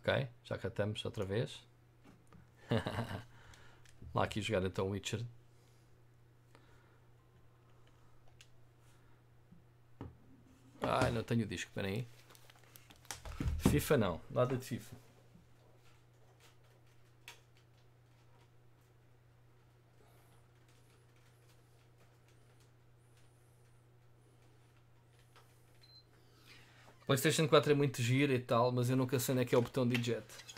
Ok, já cá estamos outra vez. Lá aqui jogar então o Witcher. Ai, não tenho o disco, espera aí. FIFA não, nada de FIFA. PlayStation 4 é muito gira e tal, mas eu nunca sei onde é que é o botão de eject.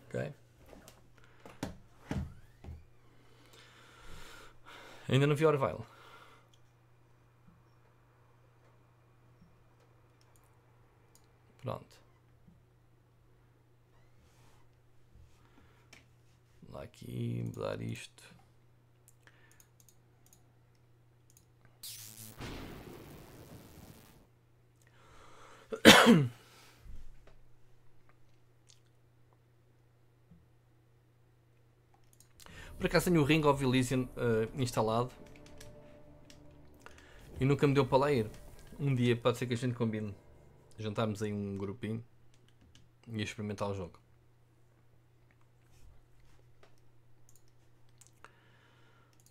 Ok. Ainda não vi Orville. Pronto. Lá aqui, mudar isto. Por acaso tenho o Ring of Elysium instalado e nunca me deu para lá ir. Um dia pode ser que a gente combine jantarmos aí um grupinho e experimentar o jogo.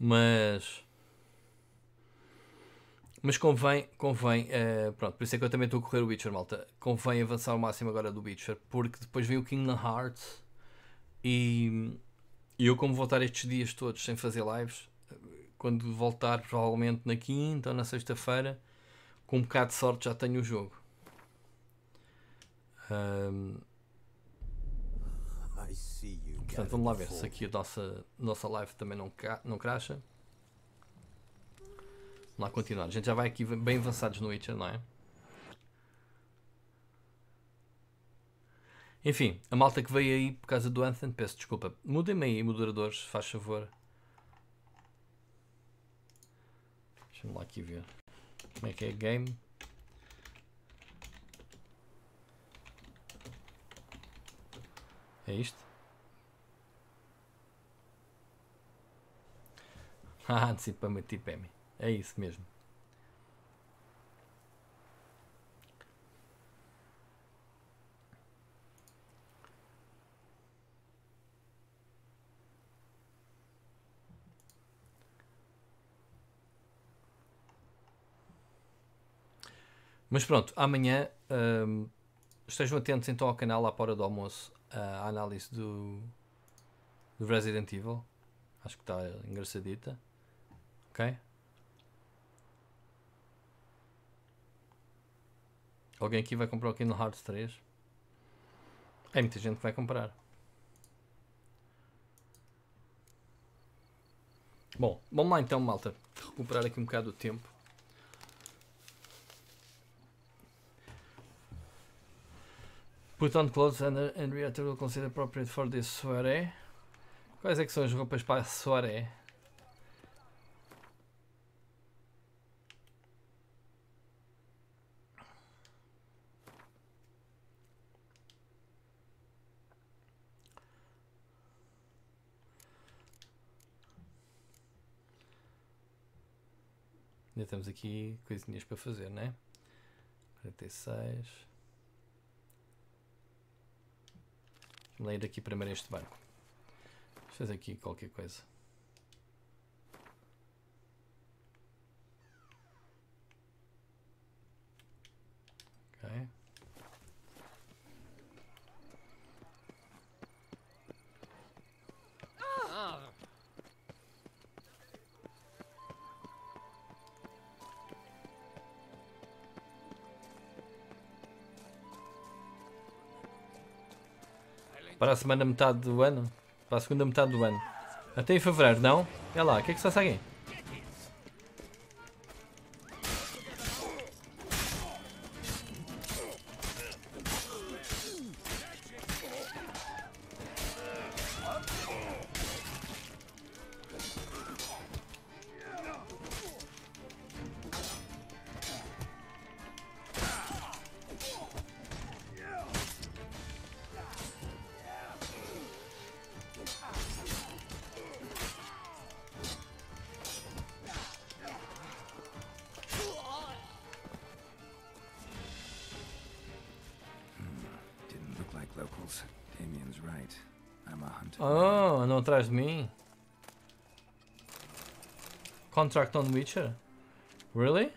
Mas convém pronto, por isso é que eu também estou a correr o Witcher, malta. Convém avançar ao máximo agora do Witcher, porque depois vem o Kingdom Hearts e eu, como vou estar estes dias todos sem fazer lives, quando voltar provavelmente na quinta ou na sexta-feira, com um bocado de sorte já tenho o jogo. Portanto, vamos lá ver se aqui a nossa live também não crasha. Vamos lá continuar. A gente já vai aqui bem avançados no Witcher, não é? Enfim, a malta que veio aí por causa do Anthem, peço desculpa. Mudem-me aí, moderadores, faz favor. Deixa-me lá aqui ver. Como é que é game? É isto? Ah, antecipa-me tipo M. É isso mesmo. Mas pronto, amanhã estejam atentos então ao canal à hora do almoço, a análise do Resident Evil. Acho que está engraçadita. Ok? Alguém aqui vai comprar o Kingdom Hearts 3? É muita gente que vai comprar. Bom, vamos lá então, malta. Recuperar aqui um bocado o tempo. Put on clothes and Henrietta will consider appropriate for this soirée. Quais é que são as roupas para a soirée? Ainda temos aqui coisinhas para fazer, né? 46. Vamos ler aqui primeiro este banco. Vamos fazer aqui qualquer coisa. Ok. Para a semana metade do ano? Para a segunda metade do ano. Até em fevereiro, não? É lá, o que é que se passa aqui? Jules, Damien's right. I'm a hunter. Oh, não atrás de mim. Contract on Witcher? Really?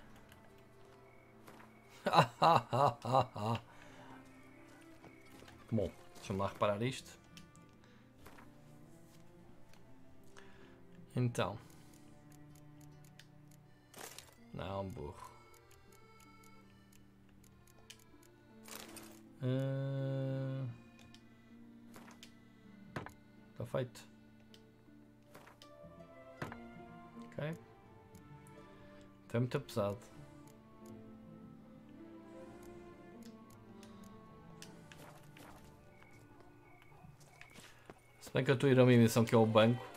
Bom, deixa-me lá reparar isto. Então. Não, burro. Está feito. Ok. Está muito pesado. Se bem que eu estou a ir a uma missão que é o banco.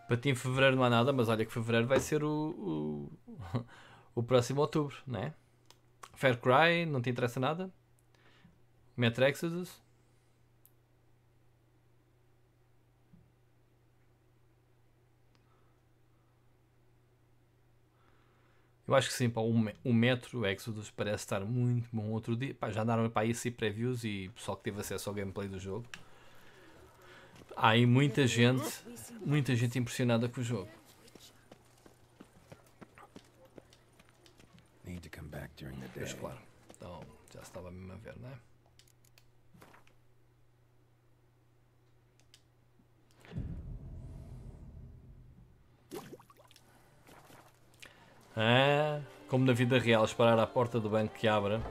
Para ti em fevereiro não há nada, mas olha que fevereiro vai ser o próximo outubro, não é? Far Cry, não te interessa nada? Metro Exodus? Eu acho que sim, pá, o Metro Exodus parece estar muito bom. Outro dia, pá, já andaram para aí esse previews e o pessoal que teve acesso ao gameplay do jogo. Há aí muita gente impressionada com o jogo. Pois claro, então já se estava mesmo a ver, não é? Como na vida real, esperar à porta do banco que abra.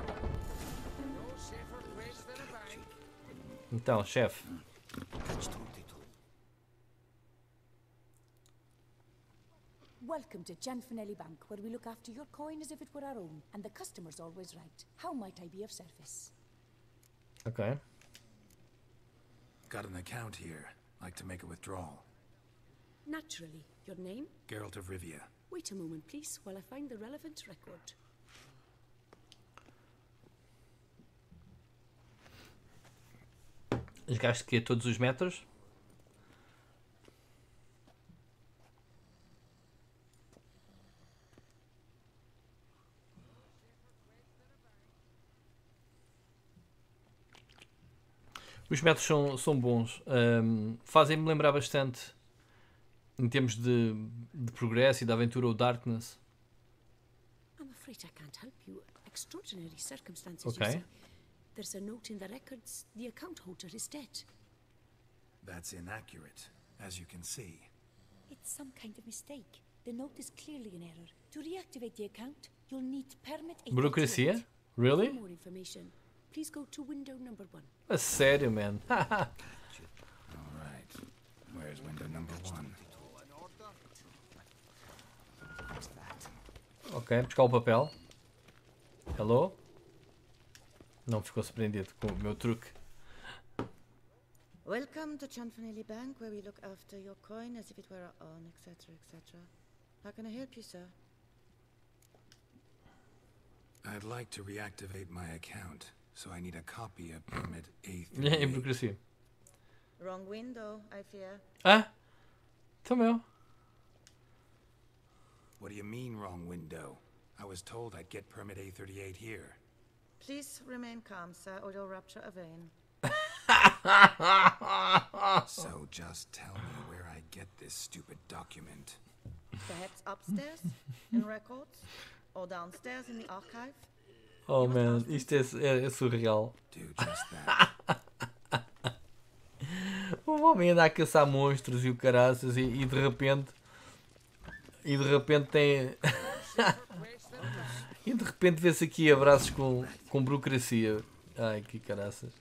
Então, chefe. Welcome to Gianfinelli Bank, where we look after your coin as if it were our own, and the customer's always right. How might I be of service? Ok. Got an account here. Like to make a withdrawal. Naturally. Your name? Geralt of Rivia. Wait a moment, please, while I find the relevant record. Jogaste aqui a todos os metros? Os metros são bons. Fazem-me lembrar bastante em termos de progresso e de aventura o Darkness. I'm afraid I can't help you. Extraordinary circumstances, Okay. you see. There's a note in the records. The account holder is dead. That's inaccurate, as you can see. It's some kind of mistake. The note is clearly an error. To reactivate the account, you'll need permit 838. Burocracia? Really? For more information, please go to window number 1. A sério, man. Alright. Where's window number 1? Ok, buscar o papel. Hello? Não ficou surpreendido com o meu truque. Welcome to Gianfinelli Bank, where we look after your coin as if it were our own, etc., etc. How can I help you, sir? I'd like to reactivate my account, so I need a copy of permit É A38. burocracia. Wrong window, I fear. Ah? Então meu. What do you mean, wrong window? I was told I'd get permit A38 here. Please remain calm, sir, or you'll rupture a vein. So just tell me where I get this stupid document. Perhaps upstairs, in records, or downstairs in the archive. Oh man, isto é surreal. Do just that. O homem anda a caçar monstros e o caraças e de repente. E de repente tem. E de repente vê-se aqui abraços com burocracia. Ai que caraças.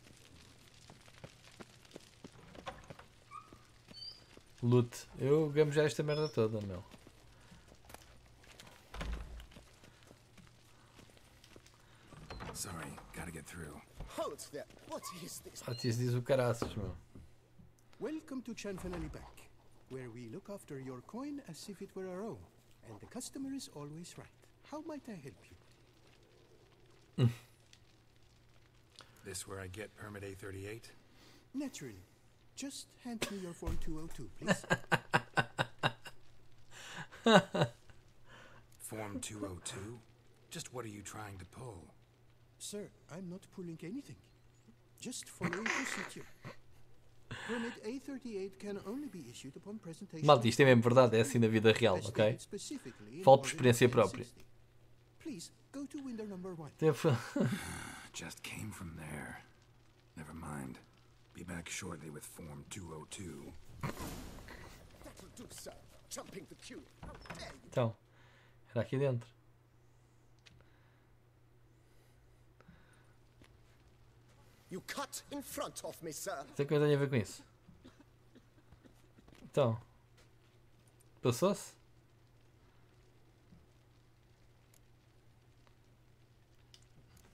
Loot. Eu gamo já esta merda toda, meu. Sorry, gotta get through. Halt there! What is this? Artis diz o caraças, meu. Welcome to Gianfinelli Bank, where we look after your coin as if it were our own, And the customer is always right. How might I help you? This where I get permit A38? Naturally. Just hand me your form 202, please. Form 202? Just what are you trying to pull? Sir, I'm not pulling anything. Just following procedure. Permit A38 can only be issued upon presentation. Malta, isto é mesmo verdade, é assim na vida real, ok? Falo por experiência própria. Please, go to window number 1. Just came from there. Never mind. Be back shortly with Form 202. That'll do, sir. Jumping the queue. How dare you? Então, era aqui dentro. You cut in front of me, sir. Não sei o que eu tenho a ver com isso. Então, passou-se?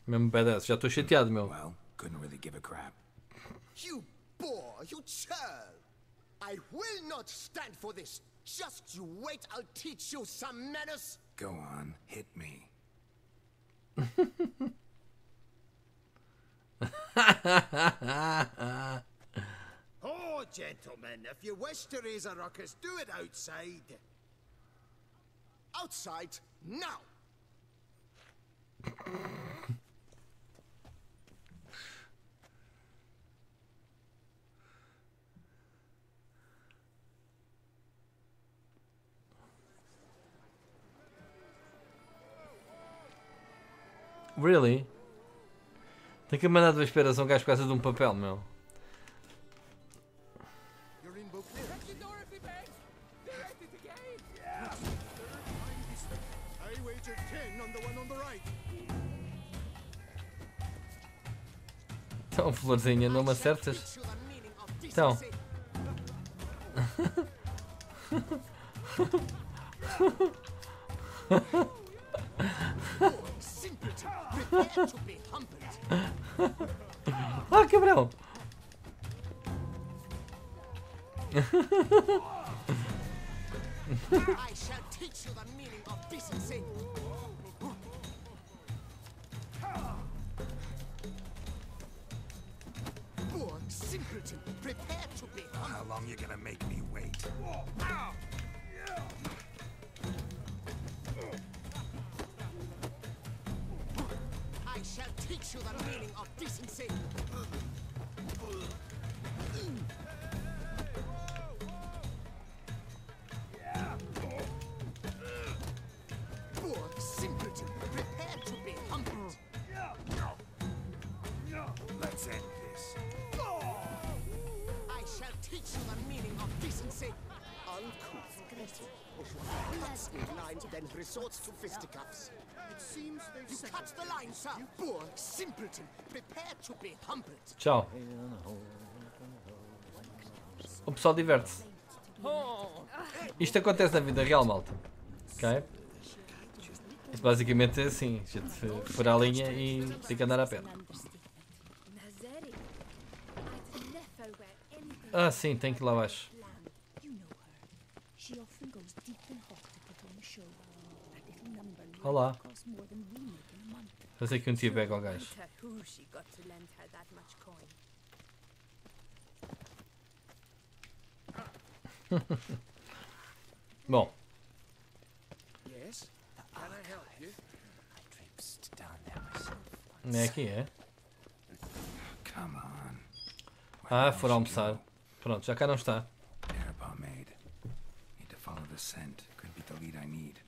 Mesmo badass, já estou chateado, meu. Well, couldn't really give a crap. You bore, you churl. I will not stand for this. Just you wait, I'll teach you some manners. Go on, hit me. Oh, gentlemen, if you wish to raise a ruckus, do it outside. Outside, now! Really? Tem que mandar duas esperas a um gajo por causa de um papel, meu. You're in book there. I wagered 10 on the one on the right. Então, florzinha, não me acertas? Então. Ah, cabrão! I shall teach you the meaning of decency. Poor simpleton, prepare to be How long you gonna make me wait? I shall teach you the meaning of decency. Poor simpleton, prepare to be humbled. Let's end this. I shall teach you the meaning of decency. Uncouth greeting. Cuts in line, then resorts to fisticuffs. It seems you cut the line, sir. Poor simpleton, prepare to be humbled. Tchau. O pessoal diverte-se. Isto acontece na vida real, malta. Ok? Isto basicamente é assim. A gente furar a linha e tem que andar a pé. Ah, sim, tem que ir lá abaixo. Olá. Fazer aqui um teabag ao gajo. Bom. Não é aqui, é? Come on. Ah, for almoçar. Pronto, já cá não está. Hair pomade. Need to follow the scent. Could be the lead I need.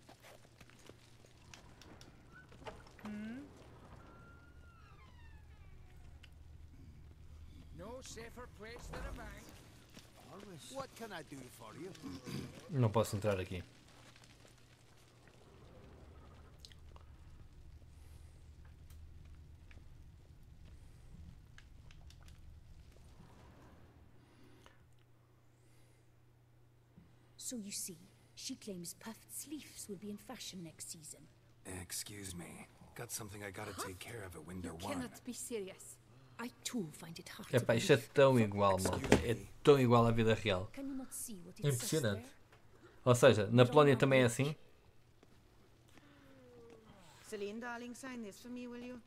No safer place than a bank. What can I do for you? Não posso entrar aqui. So you see, she claims puffed sleeves will be in fashion next season. Excuse me. Got something I gotta take care of at window one. Cannot be serious. I too find it hard Epá, to isto é believe. tão igual, malta. É tão igual à vida real. Can you not see what it says Impressionante. there? Ou seja, na Polónia também é assim. Celine, darling, sign this for me, will you?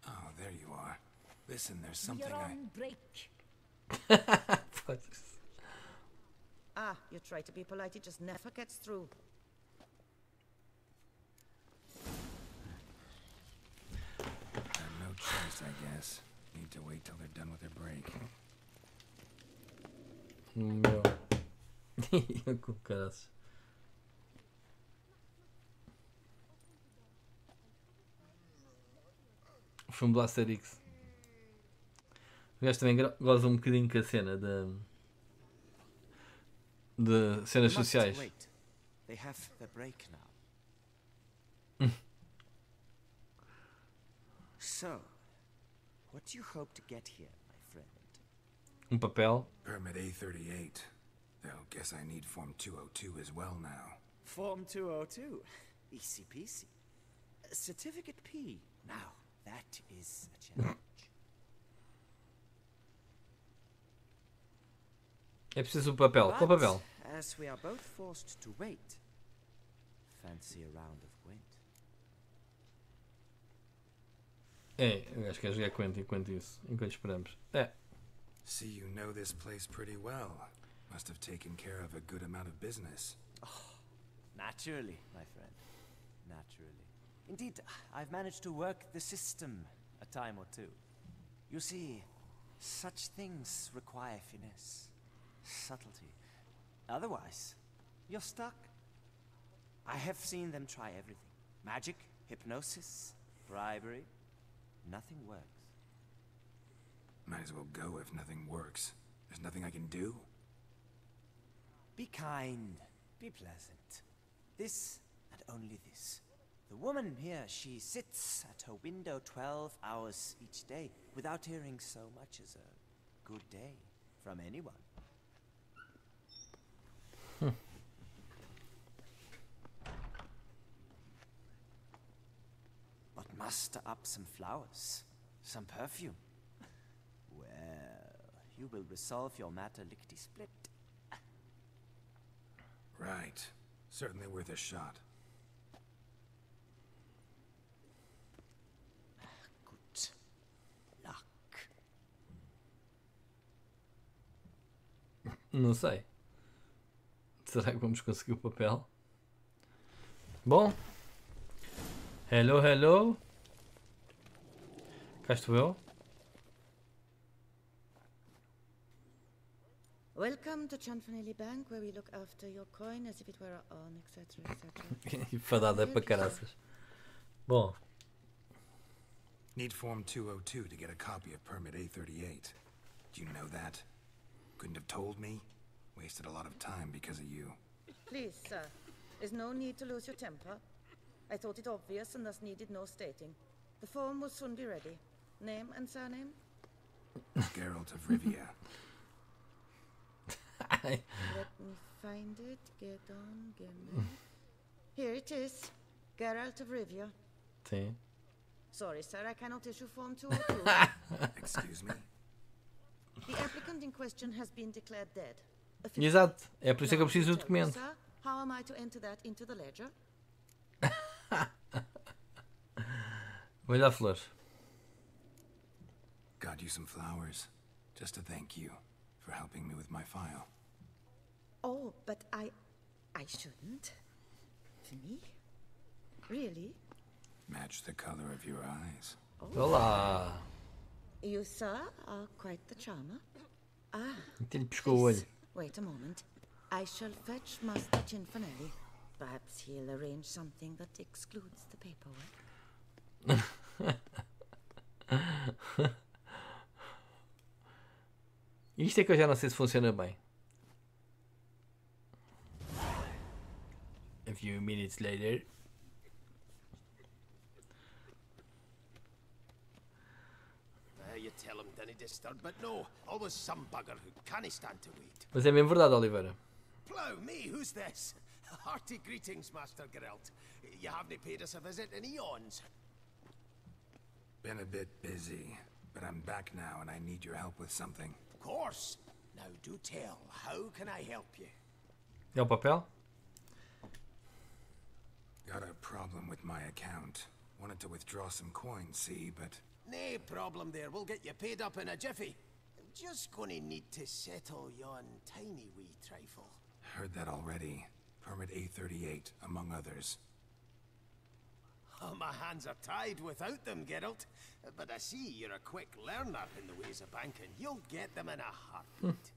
Oh, there you are. Listen, there's something You're on break. Ah, you try to be polite, it just never gets through. Have no choice, I guess. Need to wait till they're done with their break. Meu. Com caraças. O filme do Asterix. O gajo também goza um bocadinho com a cena de cenas sociais. They have their break now. So, what do you hope to get here, my friend? Papel. Permit A38. Though, guess I need Form 202 as well now. Form 202. Easy peasy. Certificate P. Now, that is a challenge. É preciso o papel. Qual papel? As we are both forced to wait, fancy a round of Gwent. Eu acho que é jogar Gwent enquanto esperamos. See, you know this place pretty well. Must have taken care of a good amount of business. Oh, naturally, my friend. Naturally. Indeed, I've managed to work the system a time or two. You see, such things require finesse, subtlety. Otherwise, you're stuck. I have seen them try everything. Magic, hypnosis, bribery. Nothing works. Might as well go if nothing works. There's nothing I can do? Be kind. Be pleasant. This and only this. The woman here, she sits at her window 12 hours each day without hearing so much as a good day from anyone. But muster up some flowers, some perfume. Well, you will resolve your matter lickety-split. Right. Certainly worth a shot. Good luck. Não sei. Será que vamos conseguir o papel? Bom. Hello, hello. Cá estou eu. Welcome to Chanfanelli Bank, where we look after your coin as if it were our own, etc., etc. E fadada é para caraças. Bom. Need Form 202 to get a copy of Permit A38. Do you know that? Couldn't have told me? Wasted a lot of time because of you. Please, sir, there's no need to lose your temper. I thought it obvious and thus needed no stating. The form will soon be ready. Name and surname? Geralt of Rivia. Let me find it. Get on, get me. Here it is. Geralt of Rivia. Sim. Sorry, sir, I cannot issue Form 202. Excuse me? The applicant in question has been declared dead. Exato. É por isso que eu preciso do documento. Sir, how am I to enter that into the ledger? Vou dar flores. Got you some flowers. Just to thank you for helping me with my file. Oh, but I shouldn't. Me? Really? Match the color of your eyes. Olá. You, sir, are quite the charmer. Ah. Ele piscou o olho. Wait a moment. I shall fetch Master Chanfanelli. Perhaps he'll arrange something that excludes the paperwork. Isto é que eu já não sei se funciona bem. A few minutes later. You tell him, then he disturbed, but no, always some bugger who can't stand to wait. Mas é mesmo verdade, Oliveira. Plough me, who's this? Hearty greetings, Master Geralt. You haven't paid us a visit in eons. Been a bit busy, but I'm back now and I need your help with something. Of course. Now do tell, how can I help you? É o papel? Got a problem with my account. Wanted to withdraw some coins, see, but... No problem there. We'll get you paid up in a jiffy. I'm just gonna need to settle yon tiny wee trifle. Heard that already. Permit A38, among others. Oh, my hands are tied without them, Geralt. But I see you're a quick learner in the ways of banking. You'll get them in a heartbeat.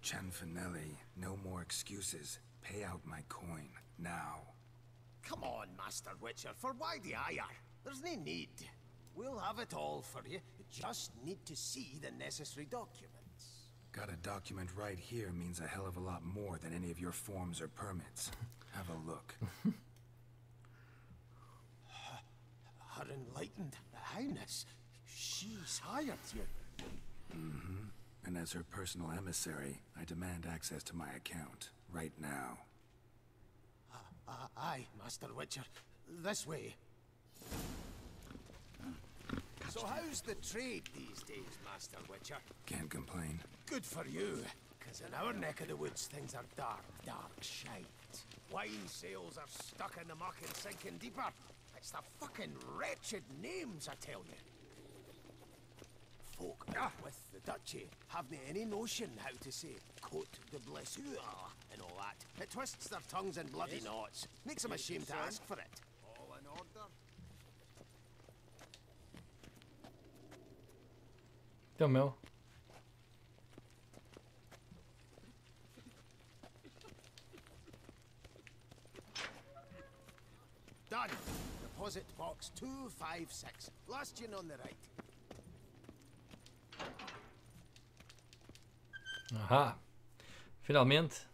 Cianfanelli, no more excuses. Pay out my coin, now. Come on, Master Witcher, for why the ire? There's no need. We'll have it all for you. You just need to see the necessary documents. Got a document right here means a hell of a lot more than any of your forms or permits. Have a look. Her enlightened highness. She's hired you. Mm-hmm. And as her personal emissary, I demand access to my account, right now. Aye, Master Witcher. This way. So how's the trade these days, Master Witcher? Can't complain. Good for you, because in our neck of the woods, things are dark, dark shite. Wine sales are stuck in the muck and sinking deeper. It's the fucking wretched names, I tell you. Folk out with the duchy haven't any notion how to say Cote de Blessure and all that. It twists their tongues in bloody knots. Makes them ashamed to ask for it. All in order? Então, meu. Done. Deposit box 256. Last in on the right. Ahá. Finalmente.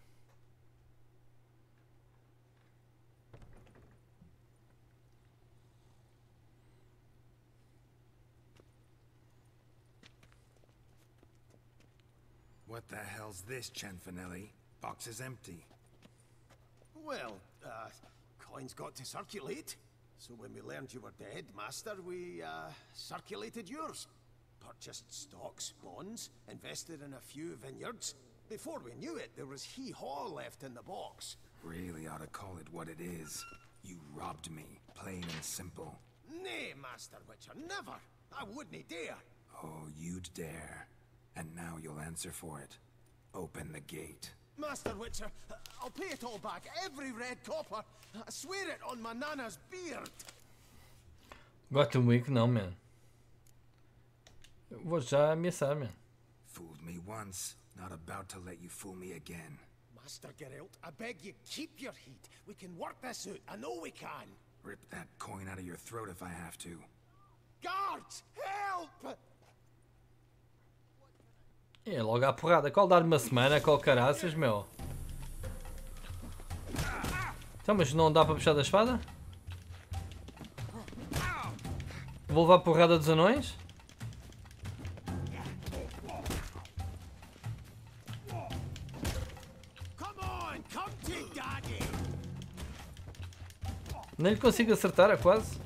What the hell's this, Cianfanelli? Box is empty. Well, coins got to circulate. So when we learned you were dead, Master, we, circulated yours. Purchased stocks, bonds, invested in a few vineyards. Before we knew it, there was hee-haw left in the box. Really ought to call it what it is. You robbed me, plain and simple. Nay, Master Witcher, never. I wouldn't dare. Oh, you'd dare. And now you'll answer for it. Open the gate. Master Witcher, I'll pay it all back, every red copper. I swear it on my nana's beard. Gotham Week, não, man. Eu vou já ameaçar, man. Fooled me once, not about to let you fool me again. Master Geralt, I beg you, keep your heat. We can work this out, I know we can. Rip that coin out of your throat if I have to. Guards, help! É, logo à porrada. Qual dar uma semana? Qual caraças, meu? Então, mas não dá para puxar da espada? Vou levar a porrada dos anões? Nem lhe consigo acertar, é quase.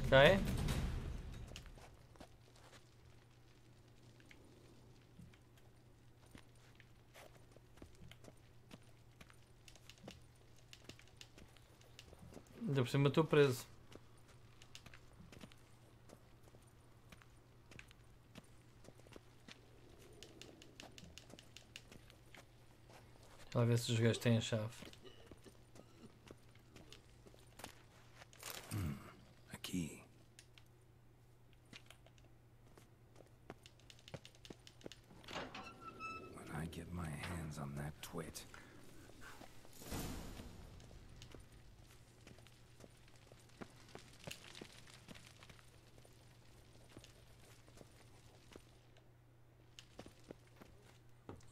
Ok. Ainda por cima estou preso. Deixa lá ver se os gajos têm a chave. Aqui. When I get my hands on that twit.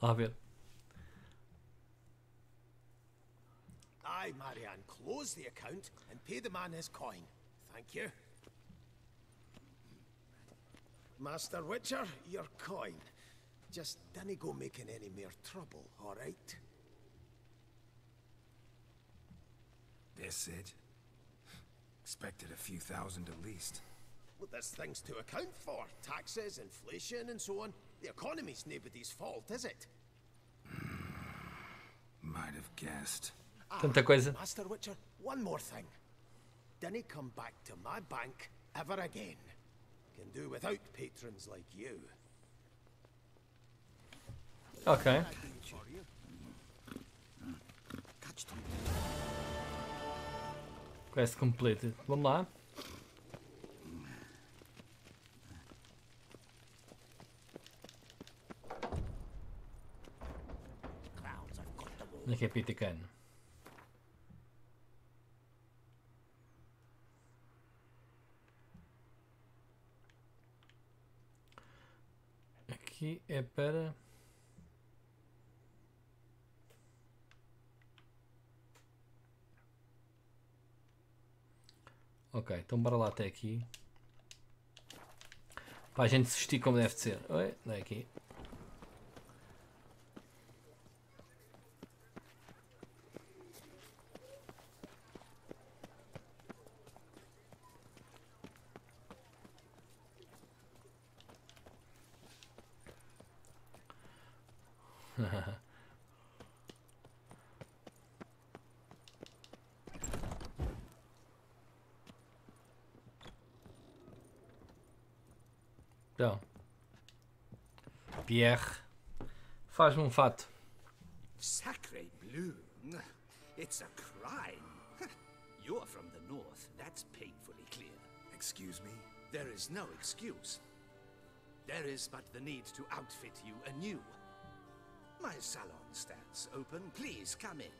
Lá a ver. Aye, Marianne, close the account and pay the man his coin. Thank you. Master Witcher, your coin. Just dinna go making any more trouble, all right? This it? Expected a few thousand at least. Well, there's things to account for. Taxes, inflation, and so on. The economy's nobody's fault, is it? Might have guessed. Tanta coisa. Master Witcher, one more thing. Dinna come back to my bank ever again. Can do without patrons like you. Ok. Quest completed. Vamos lá. Onde é que é piticano? Aqui é para... Ok, então bora lá até aqui. Para a gente se vestir como deve de ser. Oi, não é aqui. Então, Pierre, faz-me um fato. Sacre bleu. It's a crime. You're from the north, that's painfully clear. Excuse me? There is no excuse. There is but the need to outfit you anew. My salon stands open. Please come in.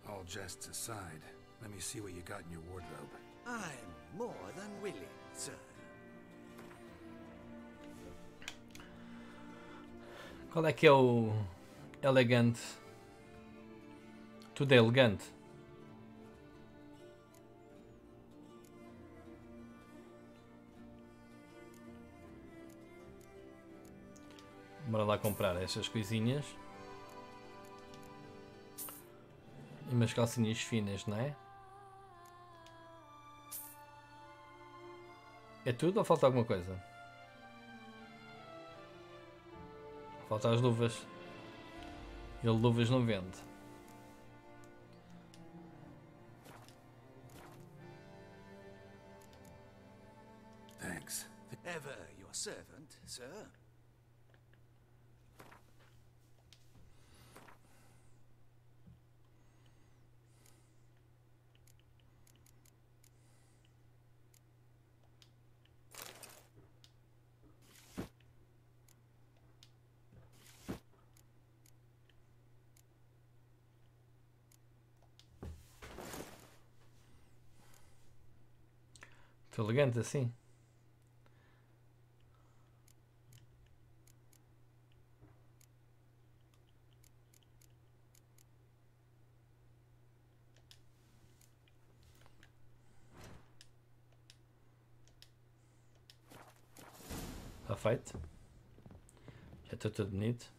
All jests aside, let me see what you got in your wardrobe. I'm more than willing, sir. Qual é que é o elegante? Tudo é elegante. Bora lá comprar estas coisinhas. E umas calcinhas finas, não é? É tudo ou falta alguma coisa? Falta as luvas. Ele luvas não vende. Thanks. Ever your servant, sir. Estou elegante assim. Está feito. Já estou todo bonito.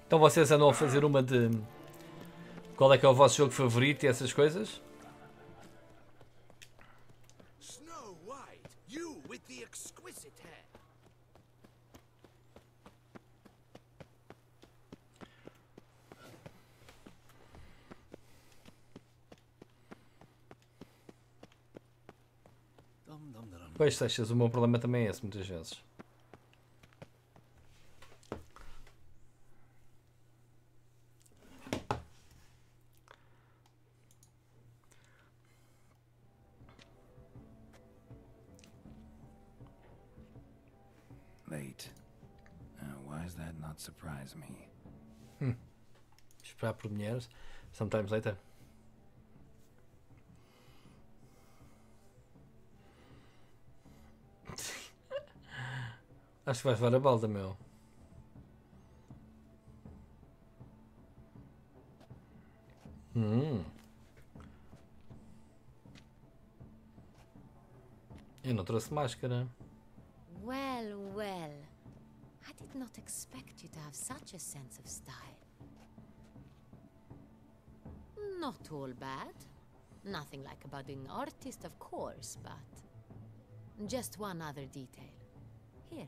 Então vocês andam a fazer uma de qual é que é o vosso jogo favorito e essas coisas? Snow White, you with the exquisite hair. Pois, Seixas, o meu problema também é esse, muitas vezes. Late. Why does that not surprise me? Esperar por mulheres. Sometimes later. Acho que vais levar a balda, meu. trouxe máscara. Well, well. I did not expect you to have such a sense of style. Not all bad. Nothing like a budding artist, of course, but just one other detail. Here,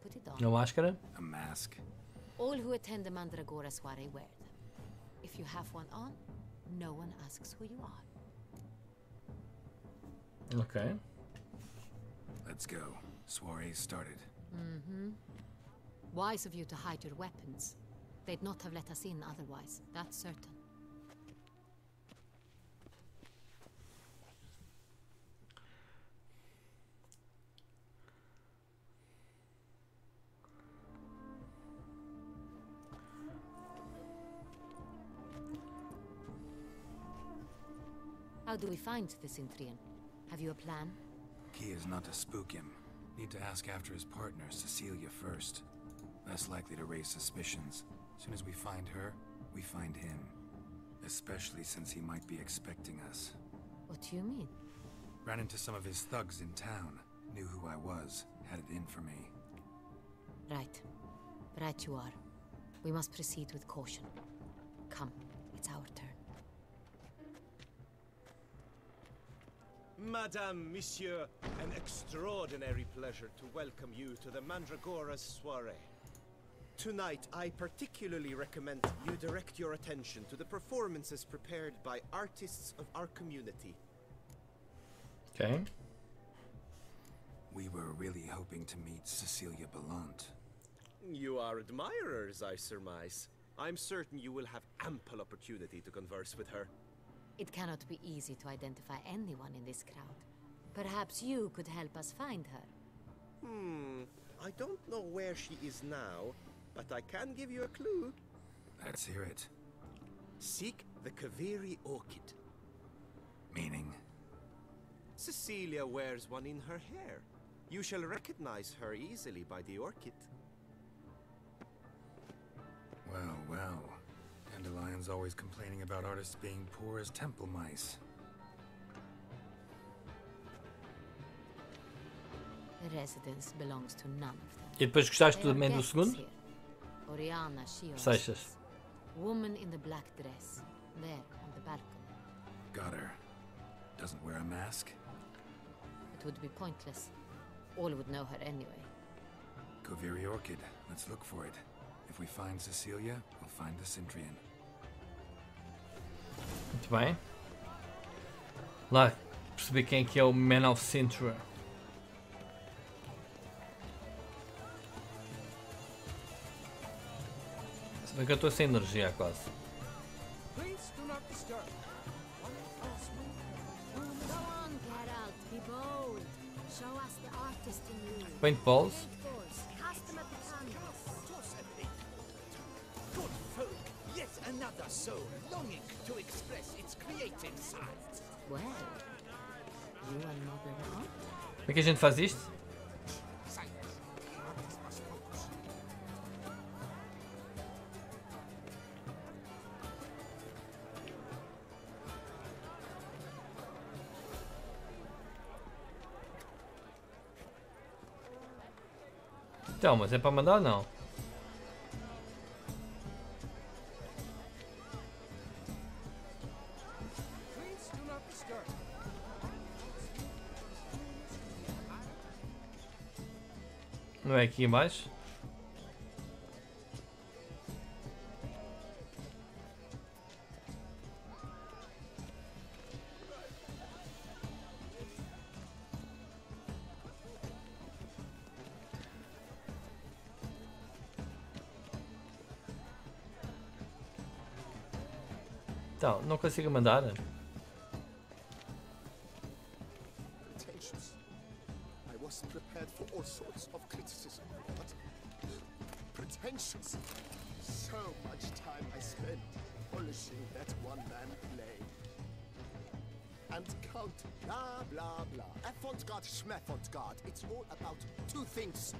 put it on. Uma máscara? A mask. All who attend the Mandragora soiree wear them. If you have one on, no one asks who you are. Ok. Let's go. Soiree started. Wise of you to hide your weapons. They'd not have let us in otherwise, that's certain. How do we find the Cintrian? Have you a plan? Key is not to spook him. Need to ask after his partner, Cecilia, first. Less likely to raise suspicions. As soon as we find her, we find him. Especially since he might be expecting us. What do you mean? Ran into some of his thugs in town. Knew who I was. Had it in for me. Right. Right you are. We must proceed with caution. Come, it's our turn. Madame, Monsieur, an extraordinary pleasure to welcome you to the Mandragora's soiree. Tonight, I particularly recommend you direct your attention to the performances prepared by artists of our community. Ok. We were really hoping to meet Cecilia Bellant. You are admirers, I surmise. I'm certain you will have ample opportunity to converse with her. It cannot be easy to identify anyone in this crowd. Perhaps you could help us find her. I don't know where she is now, but I can give you a clue. Let's hear it. Seek the Kaveri orchid. Meaning? Cecilia wears one in her hair. You shall recognize her easily by the orchid. Well, well. Dandelion's always complaining about artists being poor as temple mice. The residence belongs to none of them. E depois gostaste They are também do guests segundo? here. Oriana Shios. Seixas. Woman in the black dress. There, on the balcony. Got her. Doesn't wear a mask? It would be pointless. All would know her anyway. Kaveri orchid. Let's look for it. If we find Cecilia, we'll find the Cintrian. Muito bem. Lá, perceber quem é que é o Man of Cintra. Se bem que eu estou sem energia quase. Please do not disturb. Go on, Geralt, be bold. Show us the artist in you. Paintballs. Cast them at the canvas. Good folk, yet another soul longing to express its creative side. Well, you are modern art? Como é que a gente faz isto? Então, mas é para mandar ou não? Please do not disturb. Não é aqui embaixo? Então, não consigo mandar. Pretentious. I was prepared for all sorts of criticism, but pretentious. So much time I spent polishing that one-man play. And count blah blah blah. Avant-garde, schmavant-garde. It's all about two things.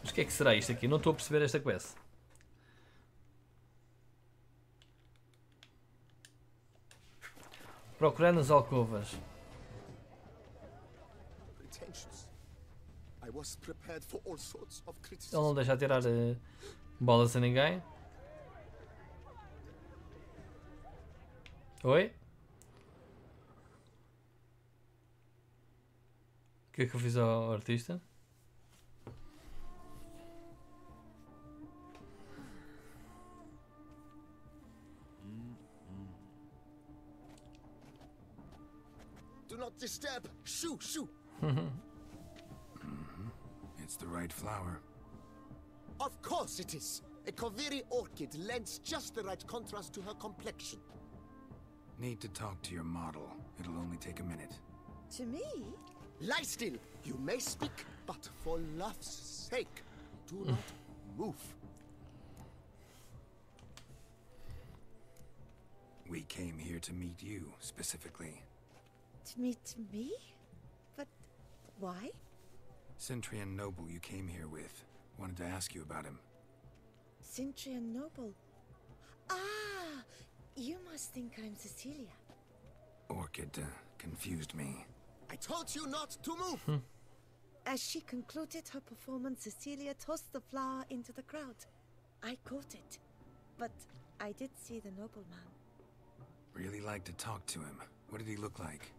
Mas o que é que será isto aqui? Não estou a perceber esta quest. Procurar nas alcovas. Pretentious. I was prepared for all sorts of Ele criticism. não deixa tirar bolas a ninguém. Oi? O que é que eu fiz ao artista? Do not disturb. Shoo, shoo. It's the right flower. Of course it is. A Kaviri orchid lends just the right contrast to her complexion. Need to talk to your model. It'll only take a minute. To me? Lie still. You may speak, but for love's sake, do not move. We came here to meet you, specifically. To meet me? But why? Centrian noble you came here with. Wanted to ask you about him. Centrian noble. Ah, you must think I'm Cecilia. Orchid confused me. I told you not to move. As she concluded her performance, Cecilia tossed the flower into the crowd. I caught it, but I did see the nobleman. Really like to talk to him. What did he look like?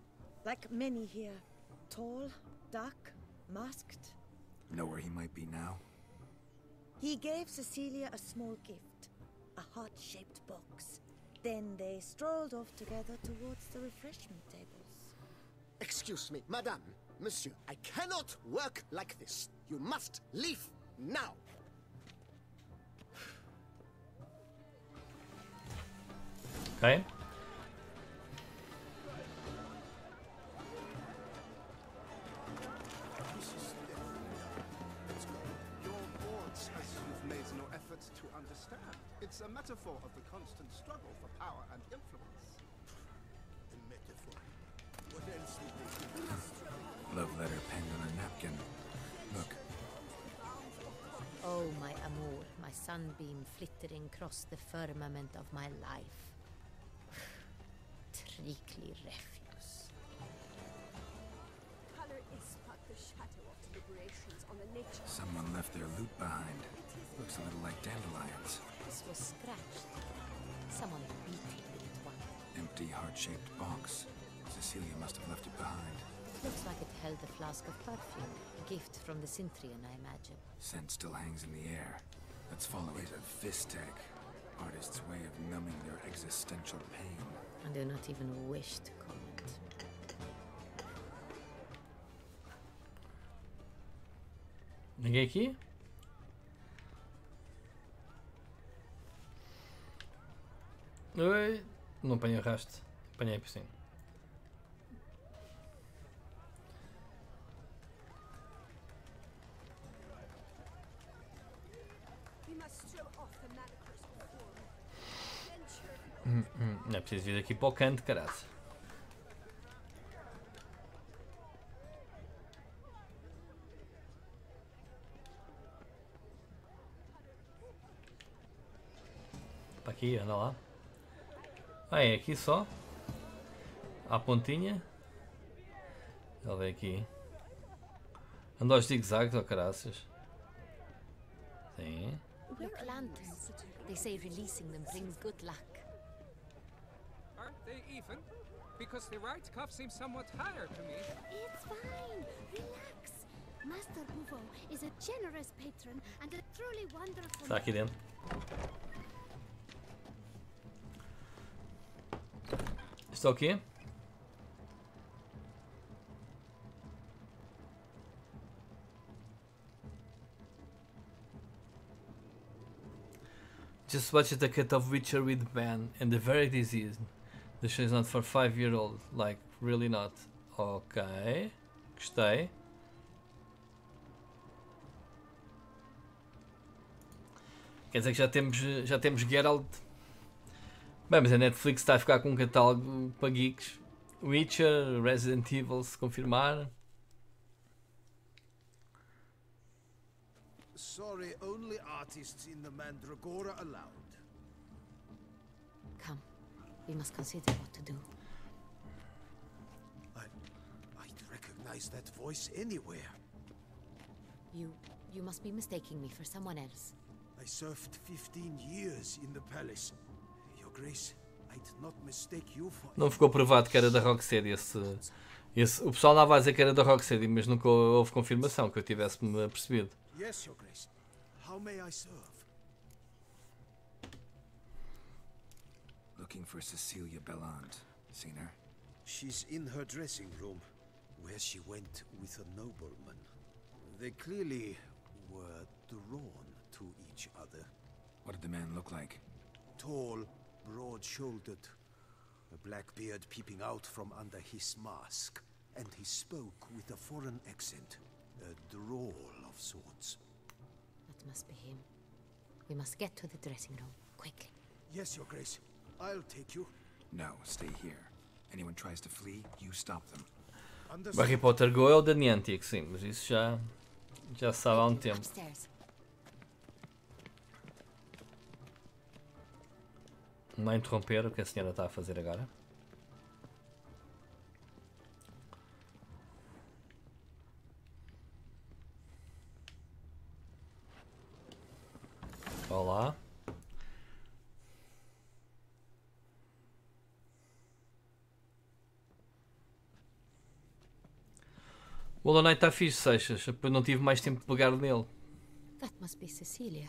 Like many here. Tall, dark, masked. Know where he might be now? He gave Cecilia a small gift, a heart-shaped box. Then they strolled off together towards the refreshment tables. Excuse me, madame, monsieur. I cannot work like this. You must leave now. Ok. You're bored as you've made no effort to understand. It's a metaphor of the constant struggle for power and influence. A metaphor. What else would they do? Love letter penned on a napkin. Look, Oh, my amour, my sunbeam flittering across the firmament of my life. Treacly refuse. Color is but the shadow of deliberations on the nature. someone left their loot behind. Looks a little like dandelions. This was scratched. Someone beat it with one. Empty heart-shaped box. Cecilia must have left it behind. Looks like it held a flask of perfume. A gift from the Cintrian, I imagine. Scent still hangs in the air. Let's follow it. A fistech. Artist's way of numbing their existential pain. I do not even wish to comment. Ninguém aqui? Oi. Não apanhei o rastro. Apanhei por cima. We must throw off the manacles of form. Venture. Não é preciso vir aqui para o canto, caralho. Para aqui, anda lá. Ah, é aqui só. À pontinha. Ele vem aqui. Anda aos zigue-zagues, ó caraças. Sim. Look, lanterns. They say releasing them brings good luck. Aren't they even? Because the right cuff seems somewhat higher to me. It's fine. Relax. Master Buvo is a generous patron and a truly wonderful. Está aqui dentro. Estou aqui. Just watched the cut of Witcher with Ben and the very disease. The show is not for 5-year-old, like really not. Ok, gostei. Quer dizer que já temos Geralt. Bem, mas a Netflix está a ficar com um catálogo para geeks. Witcher, Resident Evil, se confirmar. Sorry, only artists in the Mandragora allowed. Come, we must consider what to do. recognize that voice anywhere. You must be mistaking me for someone else. I served 15 years in the palace. Your Grace, I'd not mistake you for... Não ficou provado que era da Rocksteady o pessoal andava a dizer que era da Rocksteady, mas nunca houve confirmação que eu tivesse-me apercebido. Yes, Your Grace. How may I serve? Looking for Cecilia Belland. Seen her? She's in her dressing room, where she went with a nobleman. They clearly were drawn to each other. What did the man look like? Tall, broad-shouldered, a black beard peeping out from under his mask, and he spoke with a foreign accent, a drawl of sorts. That must be him. We must get to the dressing room, quickly. Yes, Your Grace. I'll take you. No, stay here. Anyone tries to flee, you stop them. O Harry Potter Go é o da Niantic, sim, mas isso já se sabe há um tempo. Upstairs. Não é interromper o que a senhora está a fazer agora. Olá. O Hollow Knight está fixe, Seixas. Depois não tive mais tempo de pegar nele. That must be Cecilia.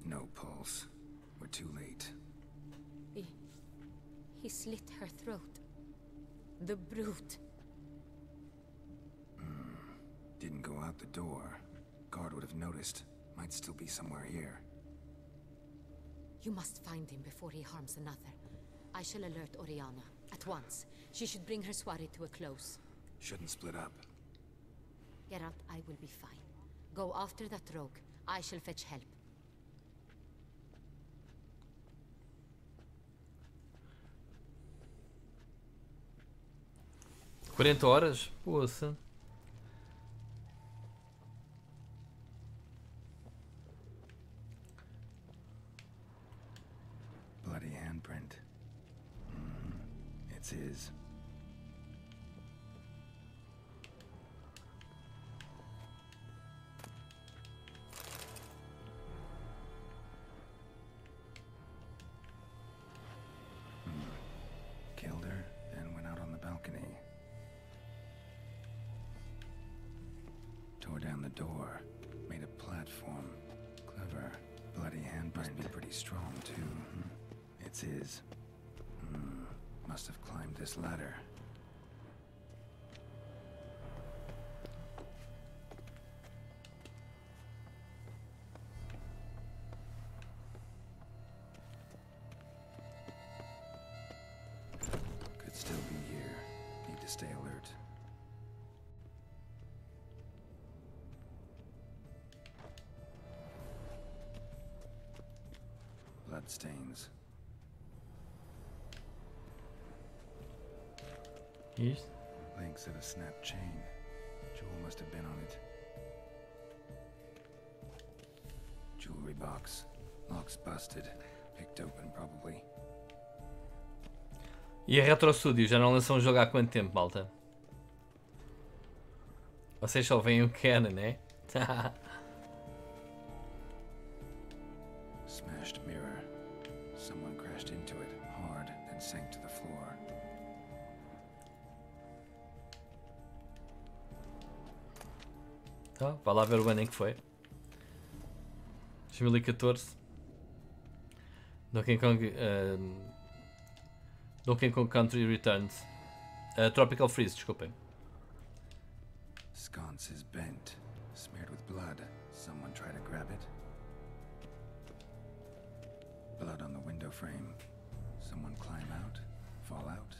No pulse. We're too late. He slit her throat. The brute. Didn't go out the door. Guard would have noticed. Might still be somewhere here. You must find him before he harms another. I shall alert Oriana at once. She should bring her soirée to a close. Shouldn't split up. Geralt, I will be fine. Go after that rogue. I shall fetch help. $40 horas? Poça. Bloody handprint. It's his. Killed her, then went out on the balcony. Tore down the door, made a platform. Clever. Bloody handprint. Must be pretty strong, too. It's his. Must have climbed this ladder. Could still be here. Need to stay alert. Bloodstains. Isto? Links of a snapped chain. Jewel must have been on it. Jewelry box. Lock's busted. Picked open, probably. E a Retro Studio já não lançou um jogo há quanto tempo, malta? Vocês só veem o que querem, né? Smashed mirror. Someone crashed into it hard, then sank to the floor. Tá, vai lá ver o ano em que foi. 2014. Donkey Kong Country Returns. Tropical Freeze, desculpem. Sconce is bent, smeared with blood. Someone try to grab it. Blood on the window frame. Someone climb out, fall out.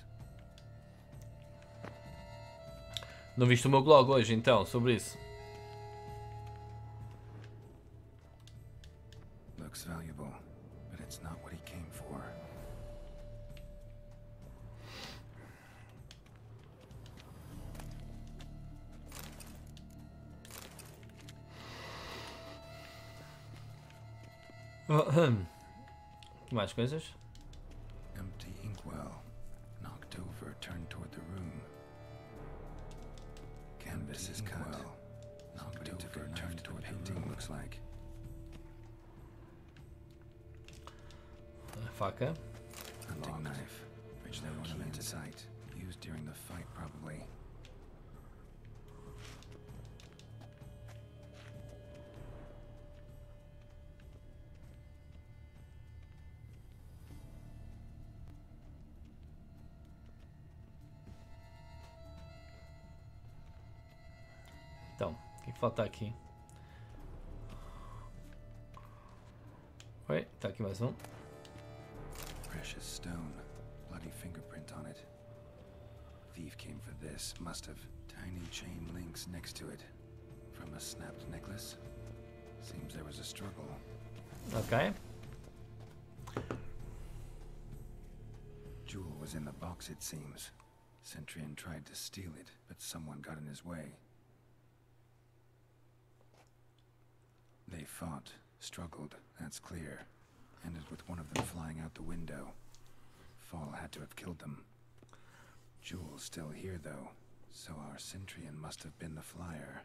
Não viste o meu blog hoje, então, sobre isso? Looks valuable, but it's not what he came for. Mais coisas? Empty inkwell. Knocked over, turned toward the room. faca. Hunting knife. Which no ornamented sight. Used during the fight, probably. Então, o que falta aqui? Oi, tá aqui mais um. Precious stone. Bloody fingerprint on it. Thief came for this. Must have. Tiny chain links next to it. From a snapped necklace. Seems there was a struggle. Ok. Jewel was in the box, it seems. Centurion tried to steal it, but someone got in his way. They fought, struggled, that's clear. Ended with one of them flying out the window. Fall had to have killed them. Jewel's still here, though, so our Centurion must have been the flyer.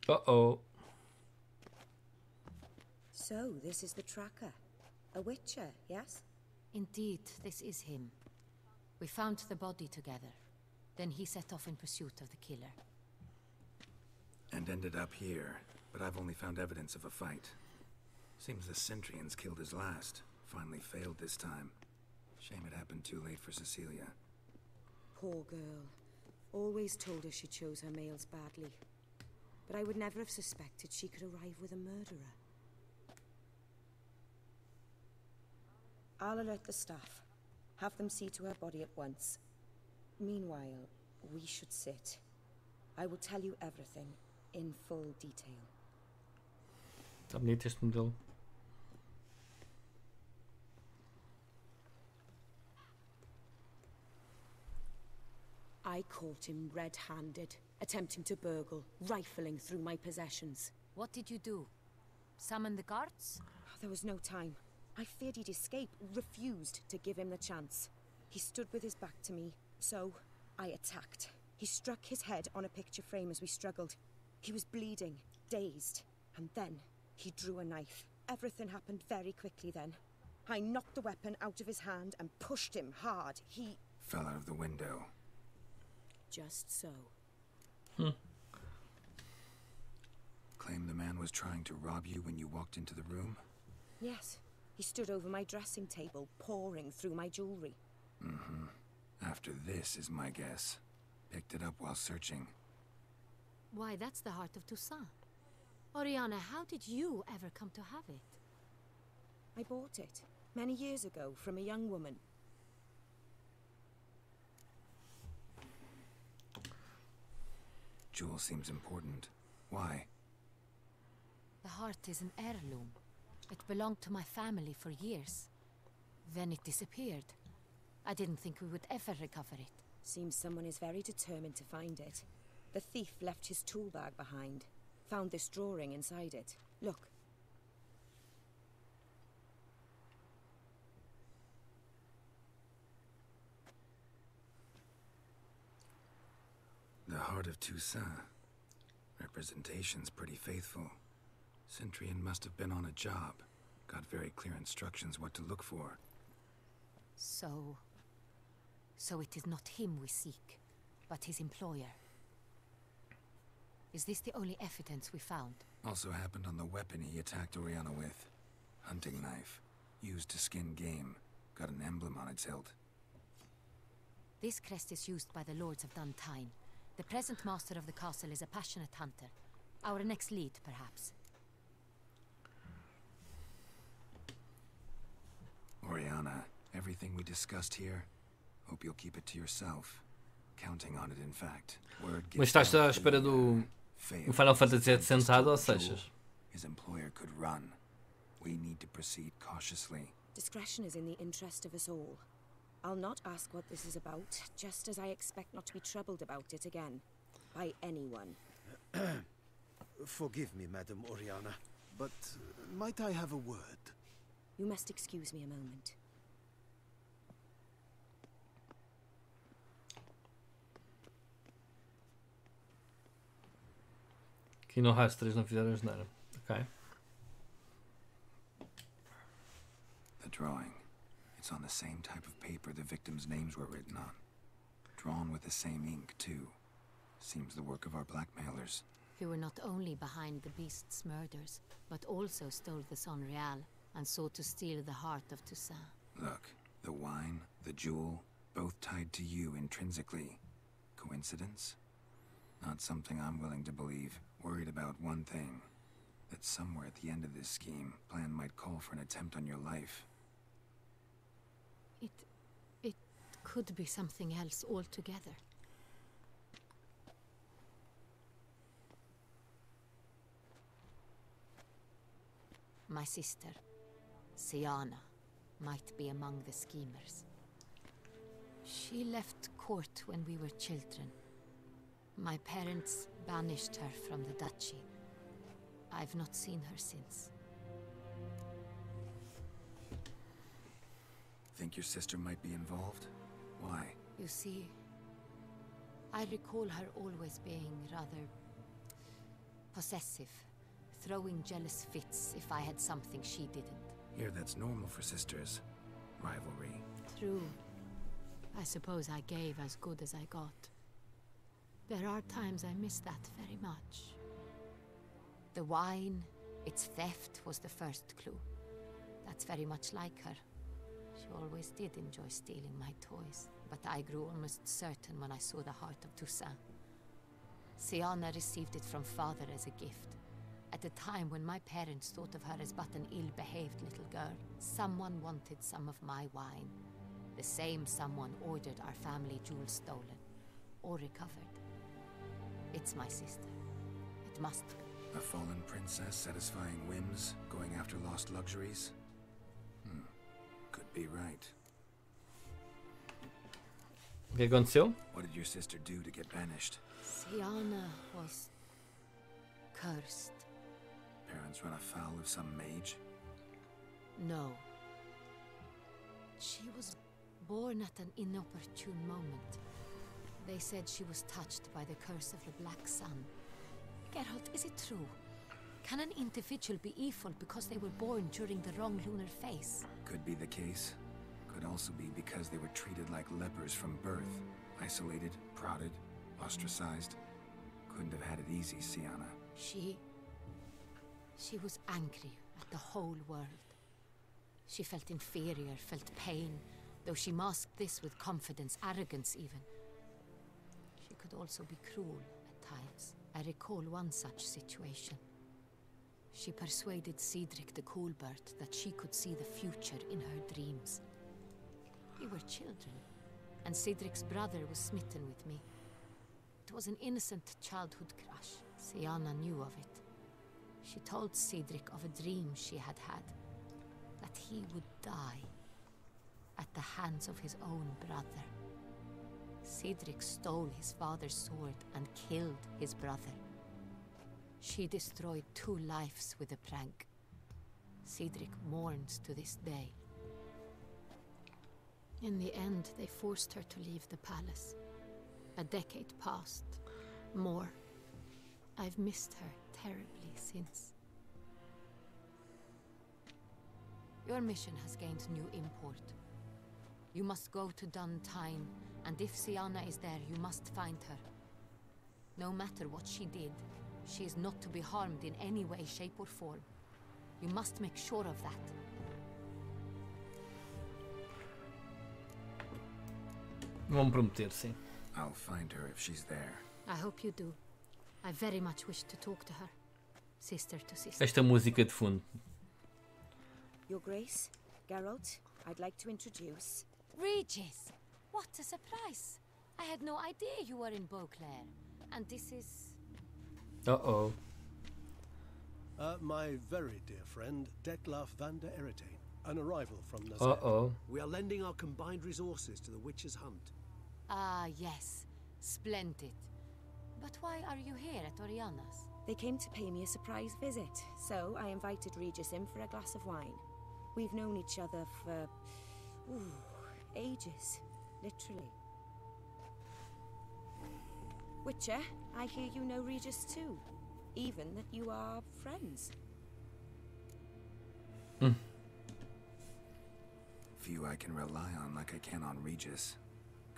Uh-oh. So, this is the tracker. A witcher, yes? Indeed, this is him. We found the body together. Then he set off in pursuit of the killer. And ended up here, but I've only found evidence of a fight. Seems the Centurion's killed his last. Finally failed this time. Shame it happened too late for Cecilia. Poor girl. Always told her she chose her males badly. But I would never have suspected she could arrive with a murderer. I'll alert the staff. Have them see to her body at once. Meanwhile, we should sit. I will tell you everything, in full detail. Tá bonito este modelo. I caught him red-handed, attempting to burgle, rifling through my possessions. What did you do? Summon the guards? There was no time. I feared he'd escape, refused to give him the chance. He stood with his back to me, so I attacked. He struck his head on a picture frame as we struggled. He was bleeding, dazed, and then he drew a knife. Everything happened very quickly then. I knocked the weapon out of his hand and pushed him hard. He fell out of the window. Just so. Claim the man was trying to rob you when you walked into the room? Yes. He stood over my dressing table, pouring through my jewelry. Mm-hmm. After this is my guess. Picked it up while searching. Why, that's the heart of Toussaint. Oriana, how did you ever come to have it? I bought it, many years ago, from a young woman. Jewel seems important. Why? The heart is an heirloom. It belonged to my family for years. Then it disappeared. I didn't think we would ever recover it. Seems someone is very determined to find it. The thief left his tool bag behind. Found this drawing inside it. Look. The heart of Toussaint. Representation's pretty faithful. Centurion must have been on a job. Got very clear instructions what to look for. So it is not him we seek, but his employer. Is this the only evidence we found? Also happened on the weapon he attacked Oriana with. Hunting knife. Used to skin game. Got an emblem on its hilt. This crest is used by the Lords of Duntine. The present master of the castle is a passionate hunter. Our next lead, perhaps. Oriana, everything we discussed here, hope you'll keep it to yourself. Counting on it, in fact. Word Mas estás à espera do Final Fantasy VII sentado ou seixas? His employer could run. We need to proceed cautiously. Discretion is in the interest of us all. I'll not ask what this is about, just as I expect not to be troubled about it again. By anyone. Forgive me, Madam Oriana, but might I have a word? You must excuse me a moment. Kingdom Hearts 3 não fizeram asneira. Ok. The drawing. It's on the same type of paper the victims' names were written on. Drawn with the same ink, too. Seems the work of our blackmailers. Who were not only behind the beast's murders, but also stole the Son Real and sought to steal the heart of Toussaint. Look, the wine, the jewel, both tied to you intrinsically. Coincidence? Not something I'm willing to believe. Worried about one thing. That somewhere at the end of this scheme, plan might call for an attempt on your life. It could be something else altogether. My sister, Siana, might be among the schemers. She left court when we were children. My parents banished her from the duchy. I've not seen her since. Think your sister might be involved? Why? You see, I recall her always being rather possessive, throwing jealous fits if I had something she didn't. Here, that's normal for sisters. Rivalry. True. I suppose I gave as good as I got. There are times I miss that very much. The wine, its theft, was the first clue. That's very much like her. She always did enjoy stealing my toys, but I grew almost certain when I saw the heart of Toussaint. Siana received it from father as a gift. At a time when my parents thought of her as but an ill-behaved little girl, someone wanted some of my wine. The same someone ordered our family jewels stolen, or recovered. It's my sister. It must be. A fallen princess satisfying whims, going after lost luxuries? Could be right. O que aconteceu? What did your sister do to get banished? Siana was cursed. Parents run afoul of some mage? No. She was born at an inopportune moment. They said she was touched by the curse of the Black Sun. Geralt, is it true? Can an individual be evil because they were born during the wrong lunar phase? Could be the case. Could also be because they were treated like lepers from birth. Isolated, prodded, ostracized. Couldn't have had it easy, Siana. She was angry at the whole world. She felt inferior, felt pain, though she masked this with confidence, arrogance even. She could also be cruel at times. I recall one such situation. She persuaded Cedric the Coolbird that she could see the future in her dreams. We were children, and Cedric's brother was smitten with me. It was an innocent childhood crush. Siana knew of it. She told Cedric of a dream she had had, that he would die at the hands of his own brother. Cedric stole his father's sword and killed his brother. She destroyed 2 lives with a prank. Cedric mourns to this day. In the end, they forced her to leave the palace. A decade passed. More. I've missed her terribly since. Your mission has gained new import. You must go to Duntine, and if Siana is there, you must find her. No matter what she did, she is not to be harmed in any way, shape or form. You must make sure of that. Vão prometer, sim. I'll find her if she's there. I hope you do. I very much wish to talk to her. Sister to sister. Esta música de fundo. Your Grace, Geralt, I'd like to introduce... Regis! What a surprise! I had no idea you were in Beauclair. And this is... Uh-oh. My very dear friend, Detlaf van der Eretain, an arrival from Nazareth. Uh-oh. We are lending our combined resources to the witch's hunt. Ah, yes. Splendid. But why are you here at Oriana's? They came to pay me a surprise visit, so I invited Regis in for a glass of wine. We've known each other for... ages. Literally. Witcher, I hear you know Regis too. even that you are friends. Few I can rely on like I can on Regis.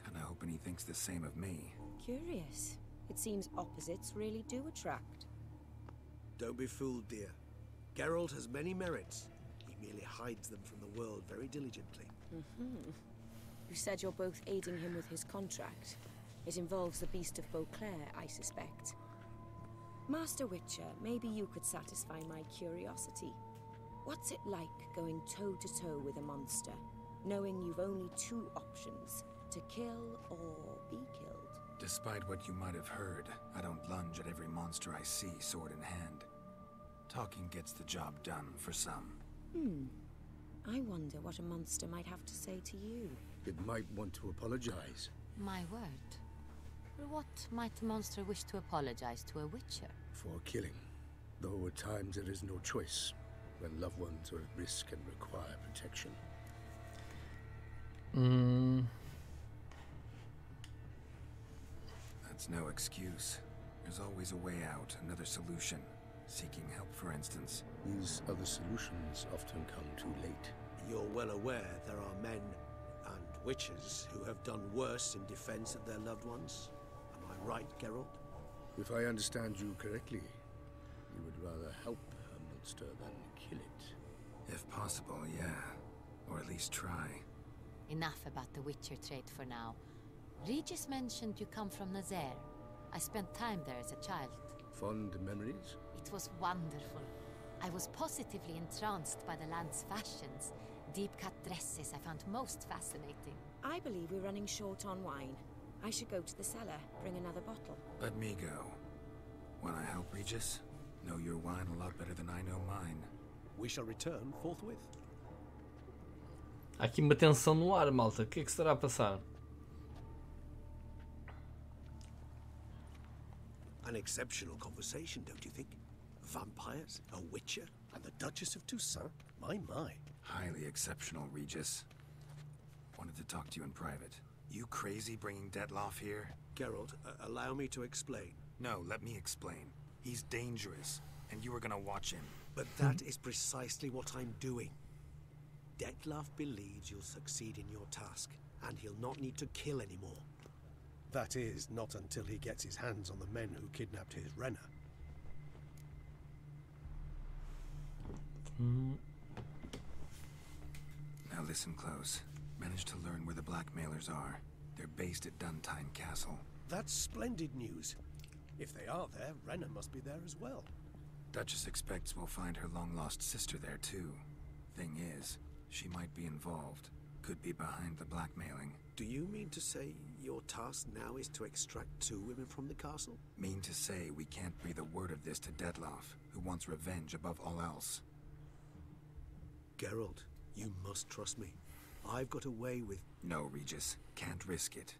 Kinda hoping he thinks the same of me. Curious. It seems opposites really do attract. Don't be fooled, dear. Geralt has many merits. He merely hides them from the world very diligently. You said you're both aiding him with his contract. It involves the Beast of Beauclair, I suspect. Master Witcher, maybe you could satisfy my curiosity. What's it like going toe-to-toe with a monster, knowing you've only two options, to kill or be killed? Despite what you might have heard, I don't lunge at every monster I see sword in hand. Talking gets the job done for some. I wonder what a monster might have to say to you. It might want to apologize. My word. What might the monster wish to apologize to a witcher? For killing. Though at times there is no choice, when loved ones are at risk and require protection. That's no excuse. There's always a way out, another solution. Seeking help, for instance. These other solutions often come too late. You're well aware there are men and witches who have done worse in defense of their loved ones. Am I right, Geralt? If I understand you correctly, you would rather help a monster than kill it. If possible, yeah. Or at least try. Enough about the witcher trait for now. Regis mentioned you come from Nazaire. I spent time there as a child. Fond memories? It was wonderful. I was positively entranced by the land's fashions. Deep-cut dresses I found most fascinating. I believe we're running short on wine. I should go to the cellar, bring another bottle. Let me go. Wanna help, Regis? Know your wine a lot better than I know mine. We shall return forthwith. Há aqui uma tensão no ar, malta. O que é que estará a passar? An exceptional conversation, don't you think? Vampires, a witcher, and the Duchess of Toussaint? My. Highly exceptional, Regis. Wanted to talk to you in private. You crazy bringing Detloff here? Geralt, allow me to explain. No, let me explain. He's dangerous, and you were gonna watch him. But that is precisely what I'm doing. Detloff believes you'll succeed in your task, and he'll not need to kill anymore. That is, not until he gets his hands on the men who kidnapped his Renner. Now listen close. Managed to learn where the blackmailers are. They're based at Duntine Castle. That's splendid news. If they are there, Renner must be there as well. Duchess expects we'll find her long-lost sister there, too. Thing is, she might be involved. Could be behind the blackmailing. Do you mean to say your task now is to extract 2 women from the castle? Mean to say we can't breathe a word of this to Detloff, who wants revenge above all else. Geralt, you must trust me. I've got away with... No, Regis. Can't risk it.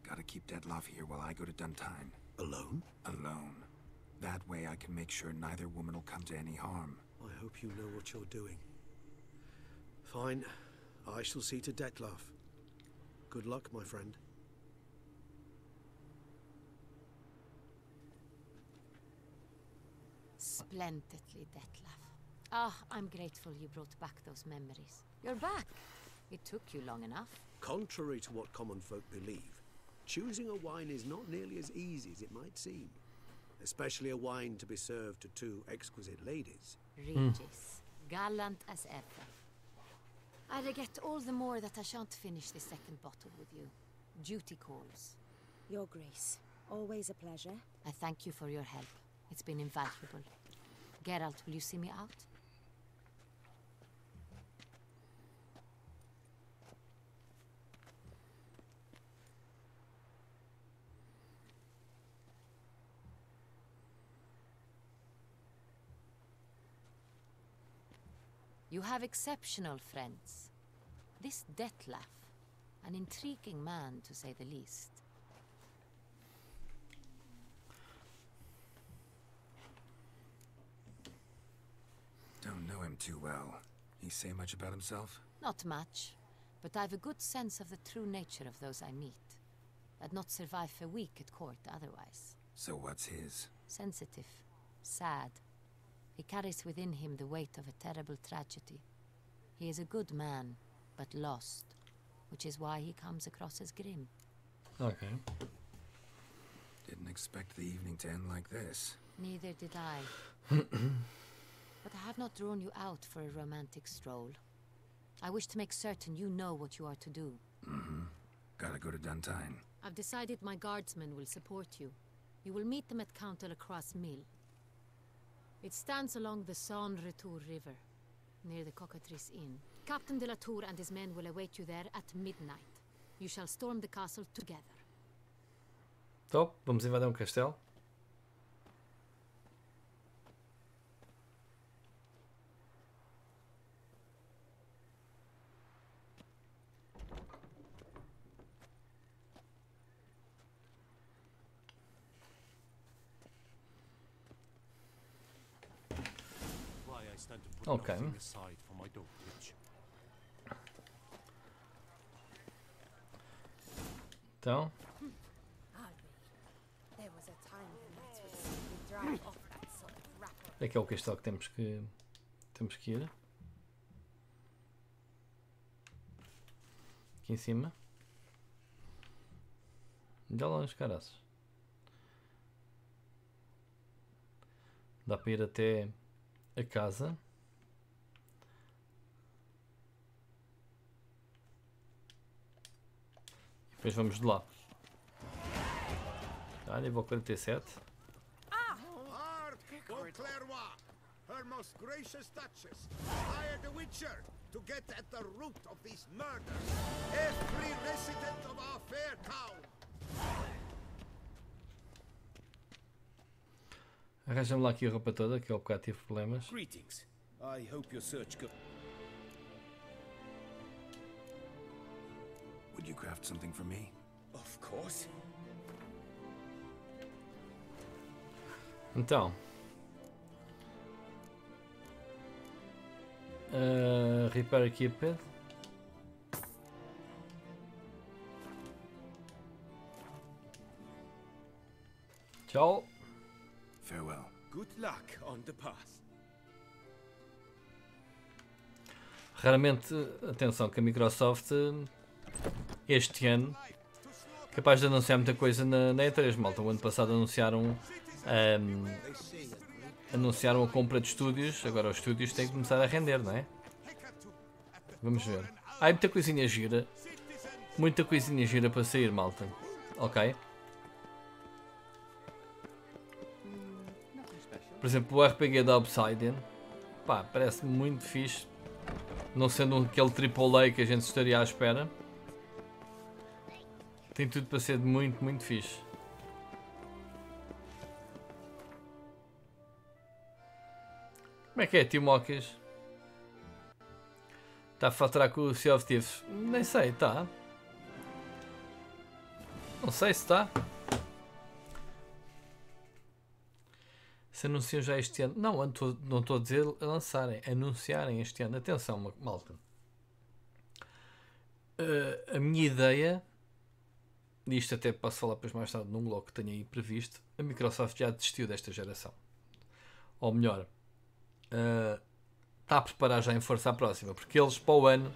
Gotta keep Detloff here while I go to Duntine. Alone? Alone. That way I can make sure neither woman will come to any harm. I hope you know what you're doing. Fine. I shall see to Detloff. Good luck, my friend. Splendidly, Detloff. Ah, I'm grateful you brought back those memories. You're back. It took you long enough. Contrary to what common folk believe, choosing a wine is not nearly as easy as it might seem. Especially a wine to be served to 2 exquisite ladies. Regis, gallant as ever. I regret all the more that I shan't finish the second bottle with you. Duty calls. Your Grace, always a pleasure. I thank you for your help. It's been invaluable. Geralt, will you see me out? You have exceptional friends. This Detloff, an intriguing man to say the least. Don't know him too well. He say much about himself? Not much, but I've a good sense of the true nature of those I meet. I'd not survive a week at court otherwise. So what's his? Sensitive. sad. He carries within him the weight of a terrible tragedy. He is a good man, but lost, which is why he comes across as grim. Ok. Didn't expect the evening to end like this. Neither did I. But I have not drawn you out for a romantic stroll. I wish to make certain you know what you are to do. Gotta go to Duntine. I've decided my guardsmen will support you. You will meet them at Count de la Croix Mill. It stands along the Saône Retour River, near the Cockatrice Inn. Captain de la Tour and his men will await you there at midnight. You shall storm the castle together. Top, vamos invadir um castelo. Ok. Então. É que é o castelo que temos que ir. Aqui em cima. Já longe, caraças. Dá para ir até a casa. E depois vamos de lá. Tá, nível 47. Her most gracious duchess, hired a witcher to get at the root of these murders. Every resident of our fair town. Arranja-me lá aqui a roupa toda, que eu há bocado tive problemas. Greetings. I hope your search go. Would you craft something for me? Of course. Então. Recupere, keep. Tchau. Farewell. Good luck on the path. Raramente, atenção, que a Microsoft este ano capaz de anunciar muita coisa na E3, malta. O ano passado anunciaram a compra de estúdios. Agora os estúdios têm que começar a render, não é? Vamos ver. Há muita coisinha gira. Muita coisinha gira para sair, malta. Ok? Por exemplo, o RPG da Obsidian. Pá, parece muito fixe. Não sendo aquele AAA que a gente estaria à espera. Tem tudo para ser muito, muito fixe. Como é que é, Timocas? Está a faturar com o Sea of Thieves? Nem sei, está. Não sei se está. Se anunciam já este ano. Não estou a dizer lançarem. Anunciarem este ano. Atenção, malta. A minha ideia, e isto até posso falar depois mais tarde num blog que tenho aí previsto, a Microsoft já desistiu desta geração. Ou melhor, está a preparar já em força a próxima, porque eles para o ano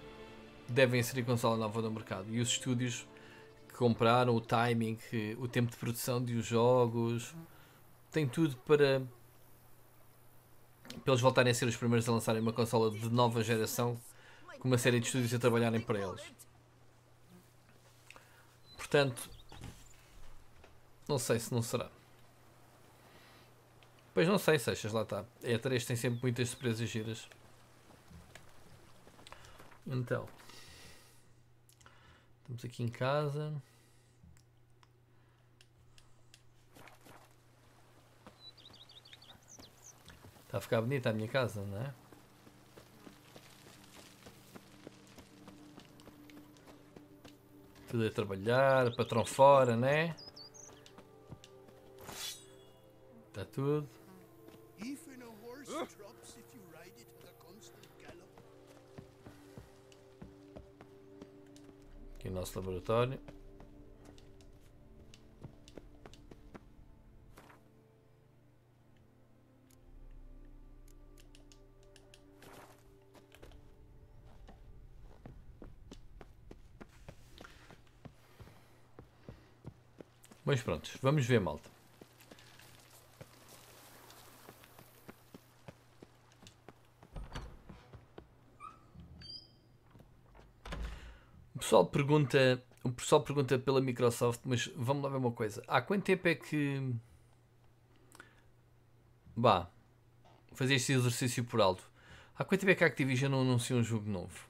devem inserir consola nova no mercado. E os estúdios que compraram, o timing, o tempo de produção dos jogos, tem tudo para eles voltarem a ser os primeiros a lançarem uma consola de nova geração com uma série de estúdios a trabalharem para eles. Portanto, não sei se não será. Pois não sei, Seixas, lá está. A E3 tem sempre muitas surpresas giras. Então, estamos aqui em casa. Está a ficar bonita a minha casa, não é? Tudo a trabalhar, patrão fora, não é? Está tudo. Aqui o nosso laboratório. Mas pronto, vamos ver, malta. O pessoal pergunta pela Microsoft, mas vamos lá ver uma coisa. Há quanto tempo é que... Bah, fazer este exercício por alto. Há quanto tempo é que a Activision não anuncia um jogo novo?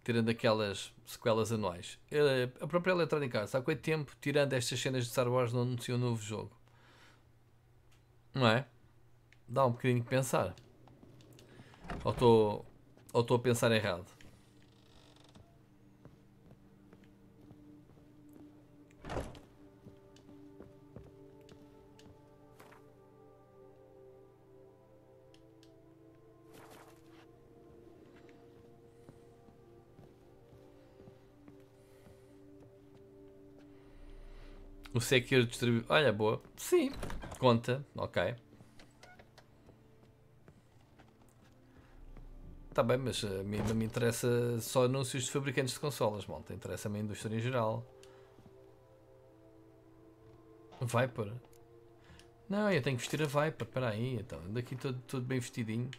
Tirando aquelas sequelas anuais. A própria Electronic Arts, há quanto tempo, tirando estas cenas de Star Wars, não anuncia um novo jogo? Não é? Dá um bocadinho de pensar. Ou estou a pensar errado? O Sekiro distribui... Olha, boa. Sim, conta. Ok. Está bem, mas a mim não me interessa só anúncios de fabricantes de consolas, malta. Interessa-me a indústria em geral. Viper. Não, eu tenho que vestir a Viper. Espera aí, então. Daqui todo bem vestidinho.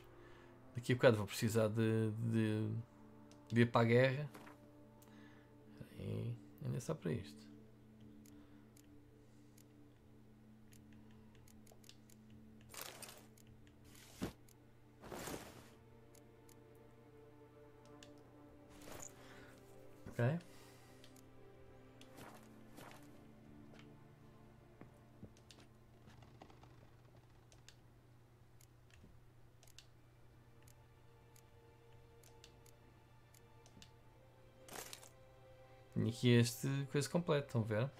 Daqui a bocado vou precisar de ir para a guerra. E ainda só para isto. Ok. Tenho aqui este coisa completa, estão a ver?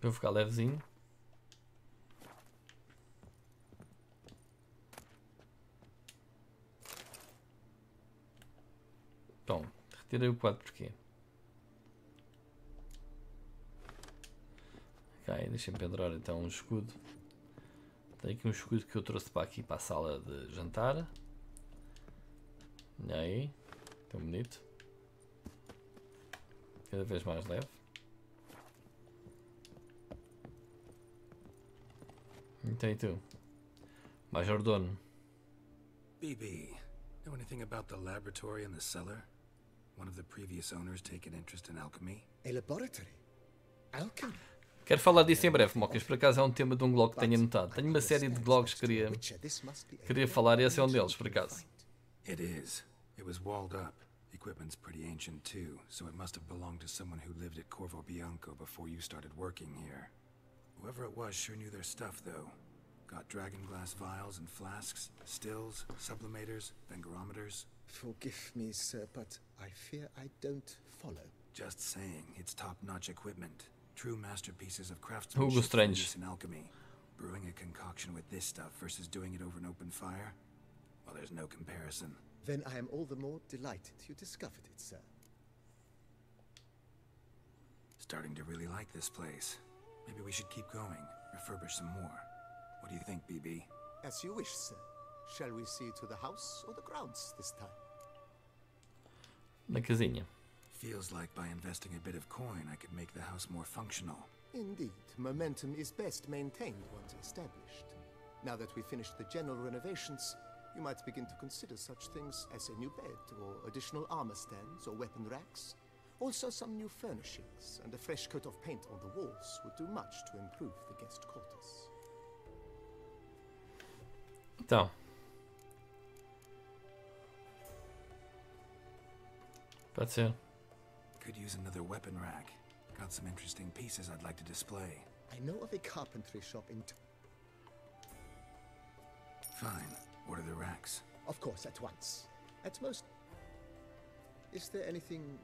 Eu vou ficar levezinho. Então, retirei o 4 porquê? Ok, deixem-me pendurar então um escudo. Tenho aqui um escudo que eu trouxe para aqui para a sala de jantar. E aí, tão bonito. Cada vez mais leve. Então e tu? Majordomo. BB, know anything about the laboratory in the cellar? One of the previous owners taken interest in alchemy? A laboratory? Alchemy? Quero falar disso em breve, Mocas. Por acaso é um tema de um blog que tenho anotado. Tenho uma série de blogs que queria falar e esse é um deles, por acaso. It is. It was walled up. Equipment's pretty ancient too, so it must have belonged to someone who lived at Corvo Bianco before you started working here. Whoever it was sure knew their stuff, though. Got dragon glass vials and flasks, stills, sublimators, vengerometers. Forgive me, sir, but I fear I don't follow. Just saying, it's top-notch equipment. True masterpieces of Hugo craftsmanship for Strange. use in alchemy. Brewing a concoction with this stuff versus doing it over an open fire? Well, there's no comparison. Then I am all the more delighted you discovered it, sir. Starting to really like this place. Maybe we should keep going, refurbish some more. What do you think, BB? As you wish, sir. Shall we see to the house or the grounds this time? Na casinha. Feels like by investing a bit of coin, I could make the house more functional. Indeed, momentum is best maintained once established. Now that we've finished the general renovations, you might begin to consider such things as a new bed, or additional armor stands, or weapon racks. Also some new furnishings, and a fresh coat of paint on the walls would do much to improve the guest quarters. Então. Pode ser. Could use another weapon rack. Got some interesting pieces I'd like to display. I know of a carpentry shop in... Fine. Order the racks. Of course, at once. At most... Is there anything...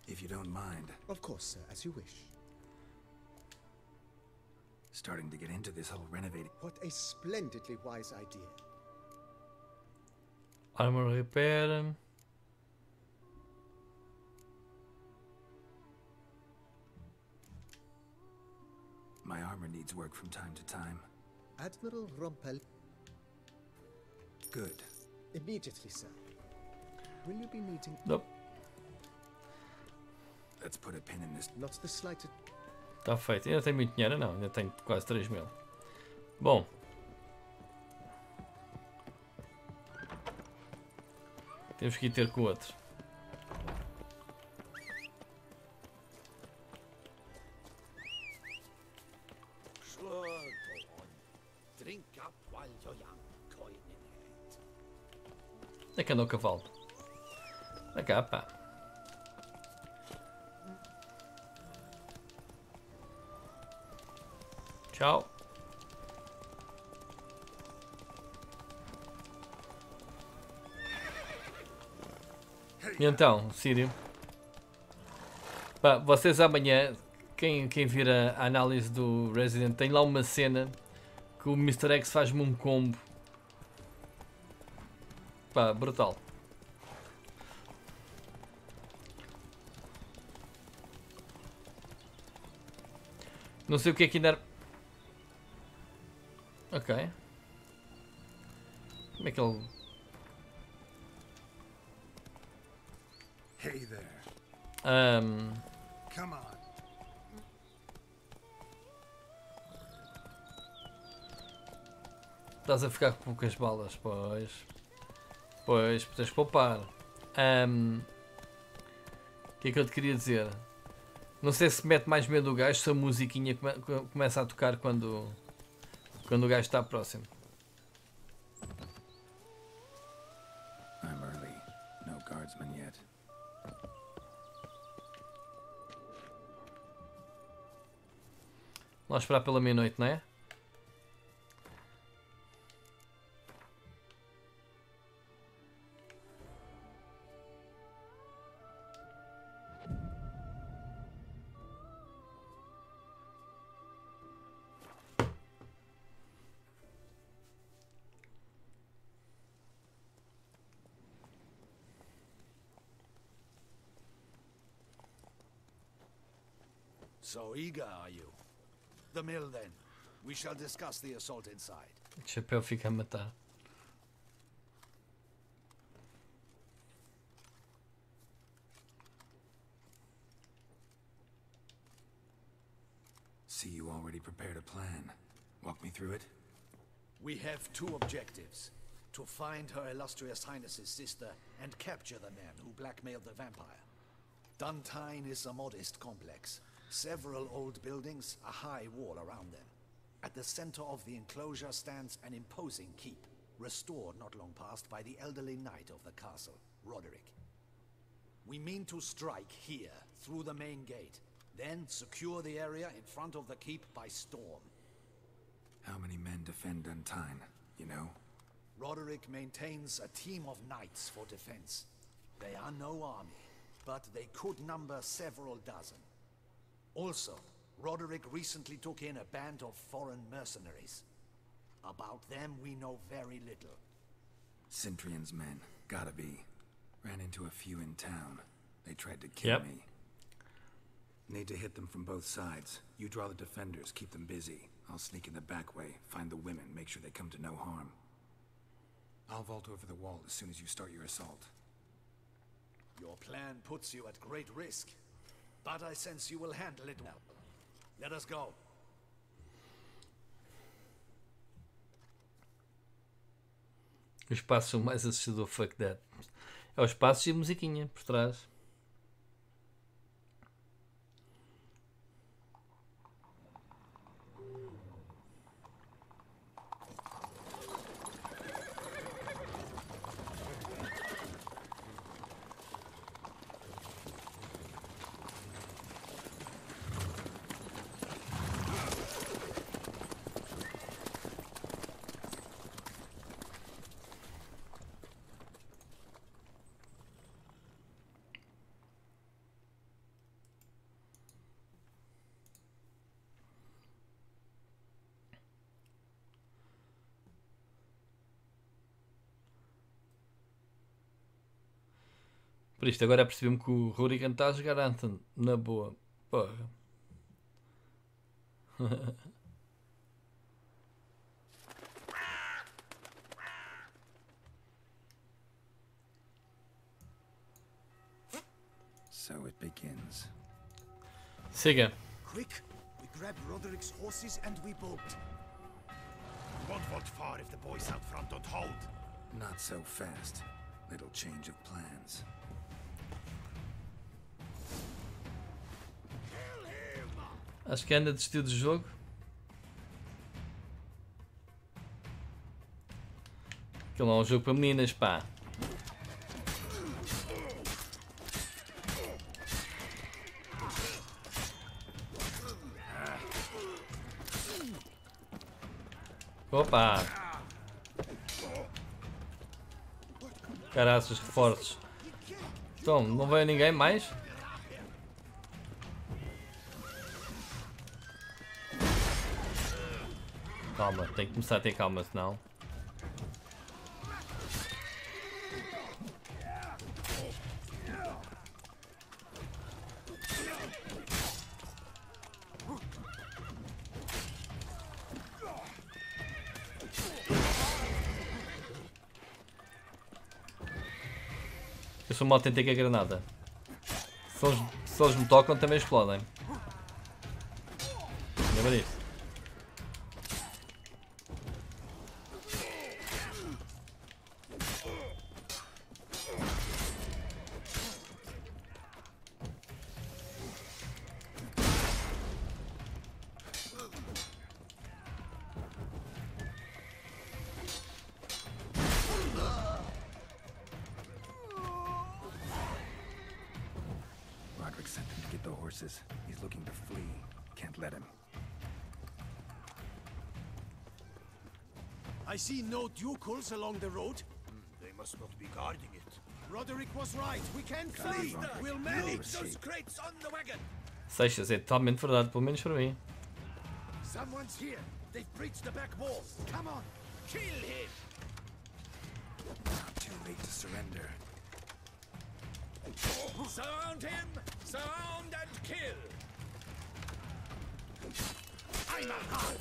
If you don't mind. Of course, sir, as you wish. Starting to get into this whole renovating. What a splendidly wise idea. Armor repair. My armor needs work from time to time. Admiral Rumpel. Good. Immediately, sir. Will you be needing... Nope. Let's put a pin in this. Not the slightest... Está feito. Ainda tenho muito dinheiro? Não, ainda tenho quase 3.000. Bom. Temos que ir ter com o outro. Onde é que anda o cavalo? Vai cá, pá. Tchau. E então, Sírio? Pá, vocês amanhã, quem vir a análise do Resident, tem lá uma cena que o Mr. X faz-me um combo. Pá, brutal. Não sei o que é que ainda... Ok. Como é que ele... Hey there. Come on. Estás a ficar com poucas balas, pois. Pois, tens de poupar. O que é que eu te queria dizer? Não sei se mete mais medo do gajo se a musiquinha começa a tocar quando o gajo está próximo. I'm early. No guardsman yet. Vamos esperar pela meia-noite, não é? So eager, are you? The mill, then. We shall discuss the assault inside. O chapéu fica a matar. See, you already prepared a plan. Walk me through it. We have two objectives. To find Her Illustrious Highness's sister and capture the man who blackmailed the vampire. Duntine is a modest complex. Several old buildings, a high wall around them. At the center of the enclosure stands an imposing keep, restored not long past by the elderly knight of the castle, Roderick. We mean to strike here, through the main gate, then secure the area in front of the keep by storm. How many men defend Duntine, you know? Roderick maintains a team of knights for defense. They are no army, but they could number several dozen. Also, Roderick recently took in a band of foreign mercenaries. About them we know very little. Cintrian's men, gotta be. Ran into a few in town. They tried to kill me. Need to hit them from both sides. You draw the defenders, keep them busy. I'll sneak in the back way, find the women, make sure they come to no harm. I'll vault over the wall as soon as you start your assault. Your plan puts you at great risk, but I sense you will handle it well. Let us go. Os passos são mais assustador, fuck that. É os passos e a musiquinha por trás. Por isto, agora percebi-me que o Hurricane está a jogar Anthem. Na boa. Porra. So it begins. Siga. Quick, we grab Roderick's horses and we bolt. Won't far if the boys out front don't hold. Not so fast. Little change of plans. Acho que ainda desistiu do jogo. Aquilo não é um jogo para meninas, pá. Opa! Caraças, reforços. Então, não veio ninguém mais? Calma, tem que começar a ter calma, senão. Eu sou mal tentei que a granada. Se eles me tocam, também explodem. Lembra disso? Sent him to get the horses. He's looking to flee. Can't let him. I see no ducals along the road. They must not be guarding it. Roderick was right. We can flee. We'll manage those crates on the wagon. Seixas, é totalmente verdade, pelo menos para mim. Someone's here. They've breached the back wall. Come on. Kill him. Not too late to surrender. Surround him! Surround and kill! I'm a hard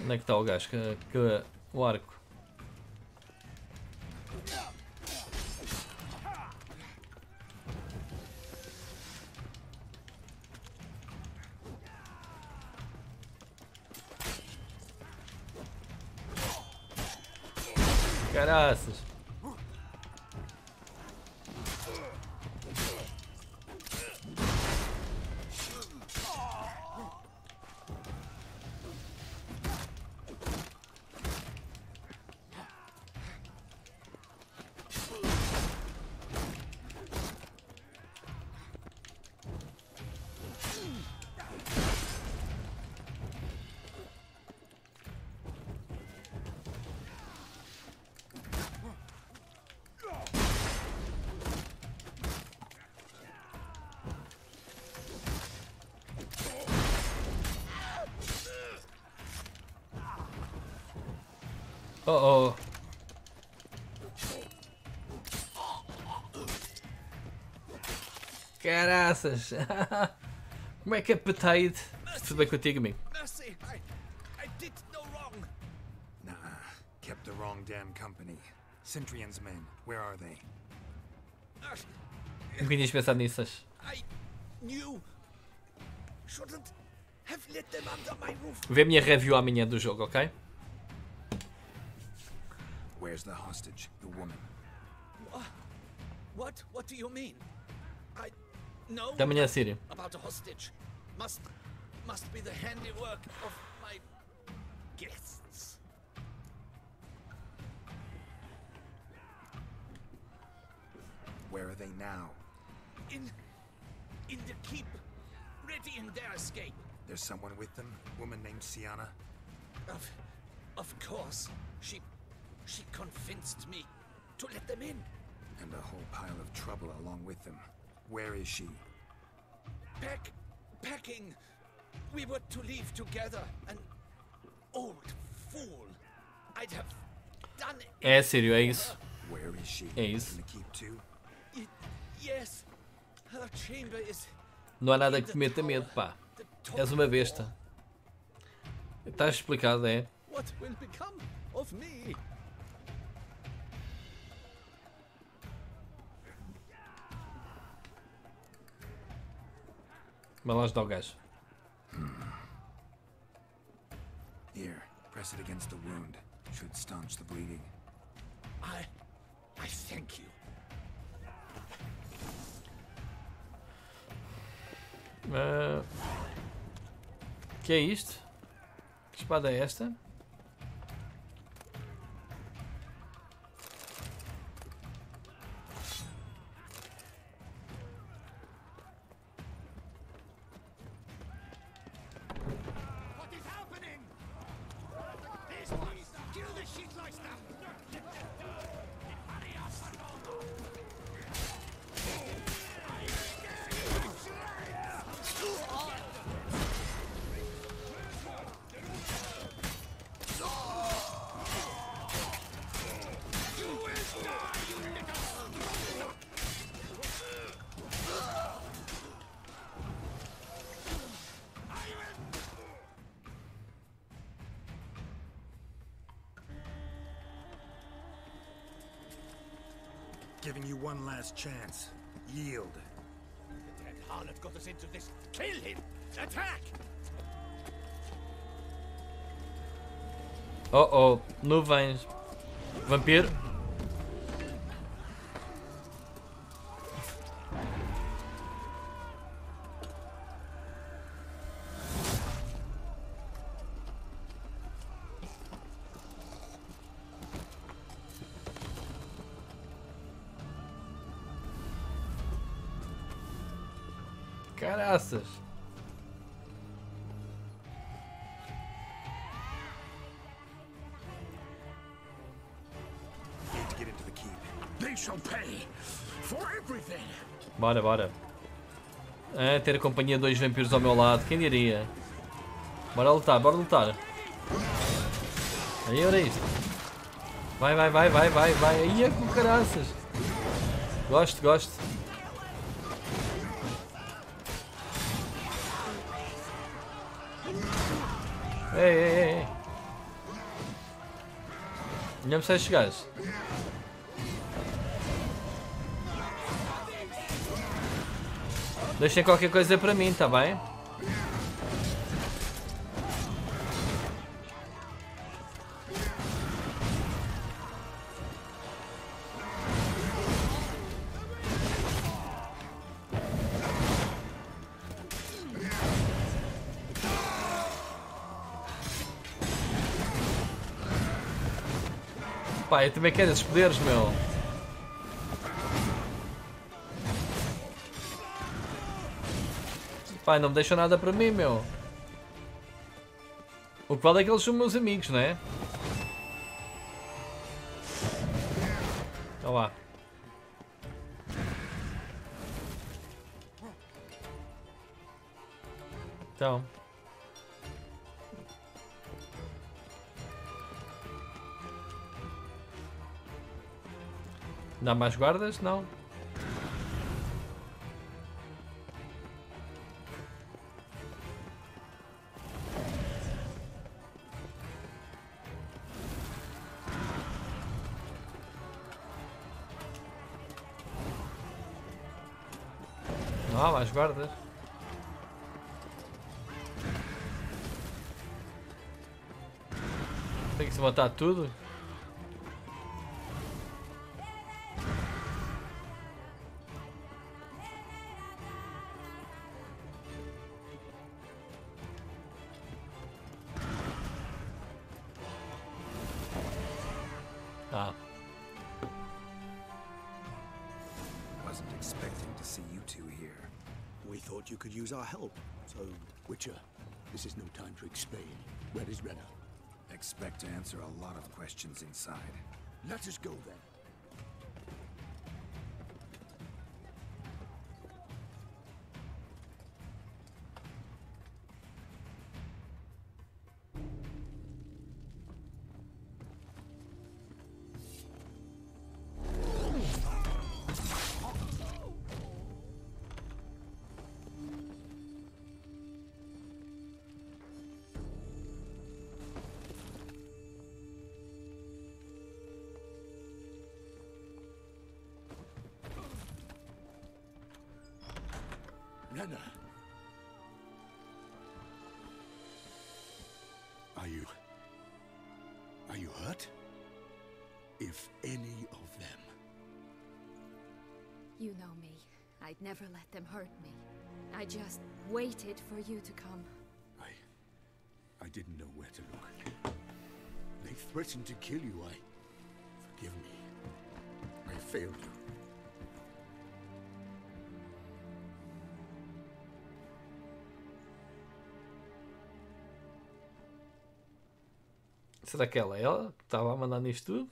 Onde é que está o gajo? O arco. Caraças. Oh. Caraças. Como é que é petade? Tudo bem contigo, amigo? Mercy, I did no wrong. Nah, kept the wrong damn company. Centrion's men, where are they? Nunca tinhas pensado nisso. I knew. Shouldn't have let them under my roof. Vê a minha review amanhã do jogo, ok? Where's the hostage, the woman? What do you mean? I know Até amanhã, Sírio. about a hostage. Must be the handiwork of my guests. Where are they now? In the keep, ready in their escape. There's someone with them? Woman named Sienna? Of course. She convinced me to let them in. And a whole pile of trouble along with them. Where is she? Packing. We were to leave together. An old fool. I'd have É sério, é isso. Where is she? É isso. In the keep too? Yes. Her chamber is... Não há nada que te meta medo, pá. És uma besta. Estás explicado, é? What will become of me? Vai lá ajudar o gajo. Here, press it against the wound. Should staunch the bleeding. I thank you. Que é isto? Que espada é esta? What is happening? This one, kill the shitleister. Giving you one last chance. Yield. The dead harlot got us into this. Kill him! Attack! Oh oh, nuvens. Vampiro. Caraças. Need to get into the keep. They shall pay for everything. Bora, bora. Ter a companhia de 2 vampiros ao meu lado, quem diria? Bora lutar, bora lutar. Aí, olha isto. Vai, vai, vai, vai, vai, vai. Aí é com caraças. Gosto, gosto. Ei, ei, ei. Olhamos se estes gajos. Deixem qualquer coisa para mim, tá bem? Pá, eu também quero esses poderes, meu. Pá, não me deixam nada para mim, meu. O que vale é que eles são meus amigos, não é? Olha lá. Então. Dá mais guardas? Não. Não há mais guardas. Tem que se matar tudo. Ah. Wasn't expecting to see you two here. We thought you could use our help. So, Witcher, this is no time to explain. Where is Renna? Expect to answer a lot of questions inside. Let us go then. Rena. Are you hurt? If any of them. You know me. I'd never let them hurt me. I just waited for you to come. I didn't know where to look. They threatened to kill you. Forgive me. I failed you. Será que ela que estava a mandar nisto tudo?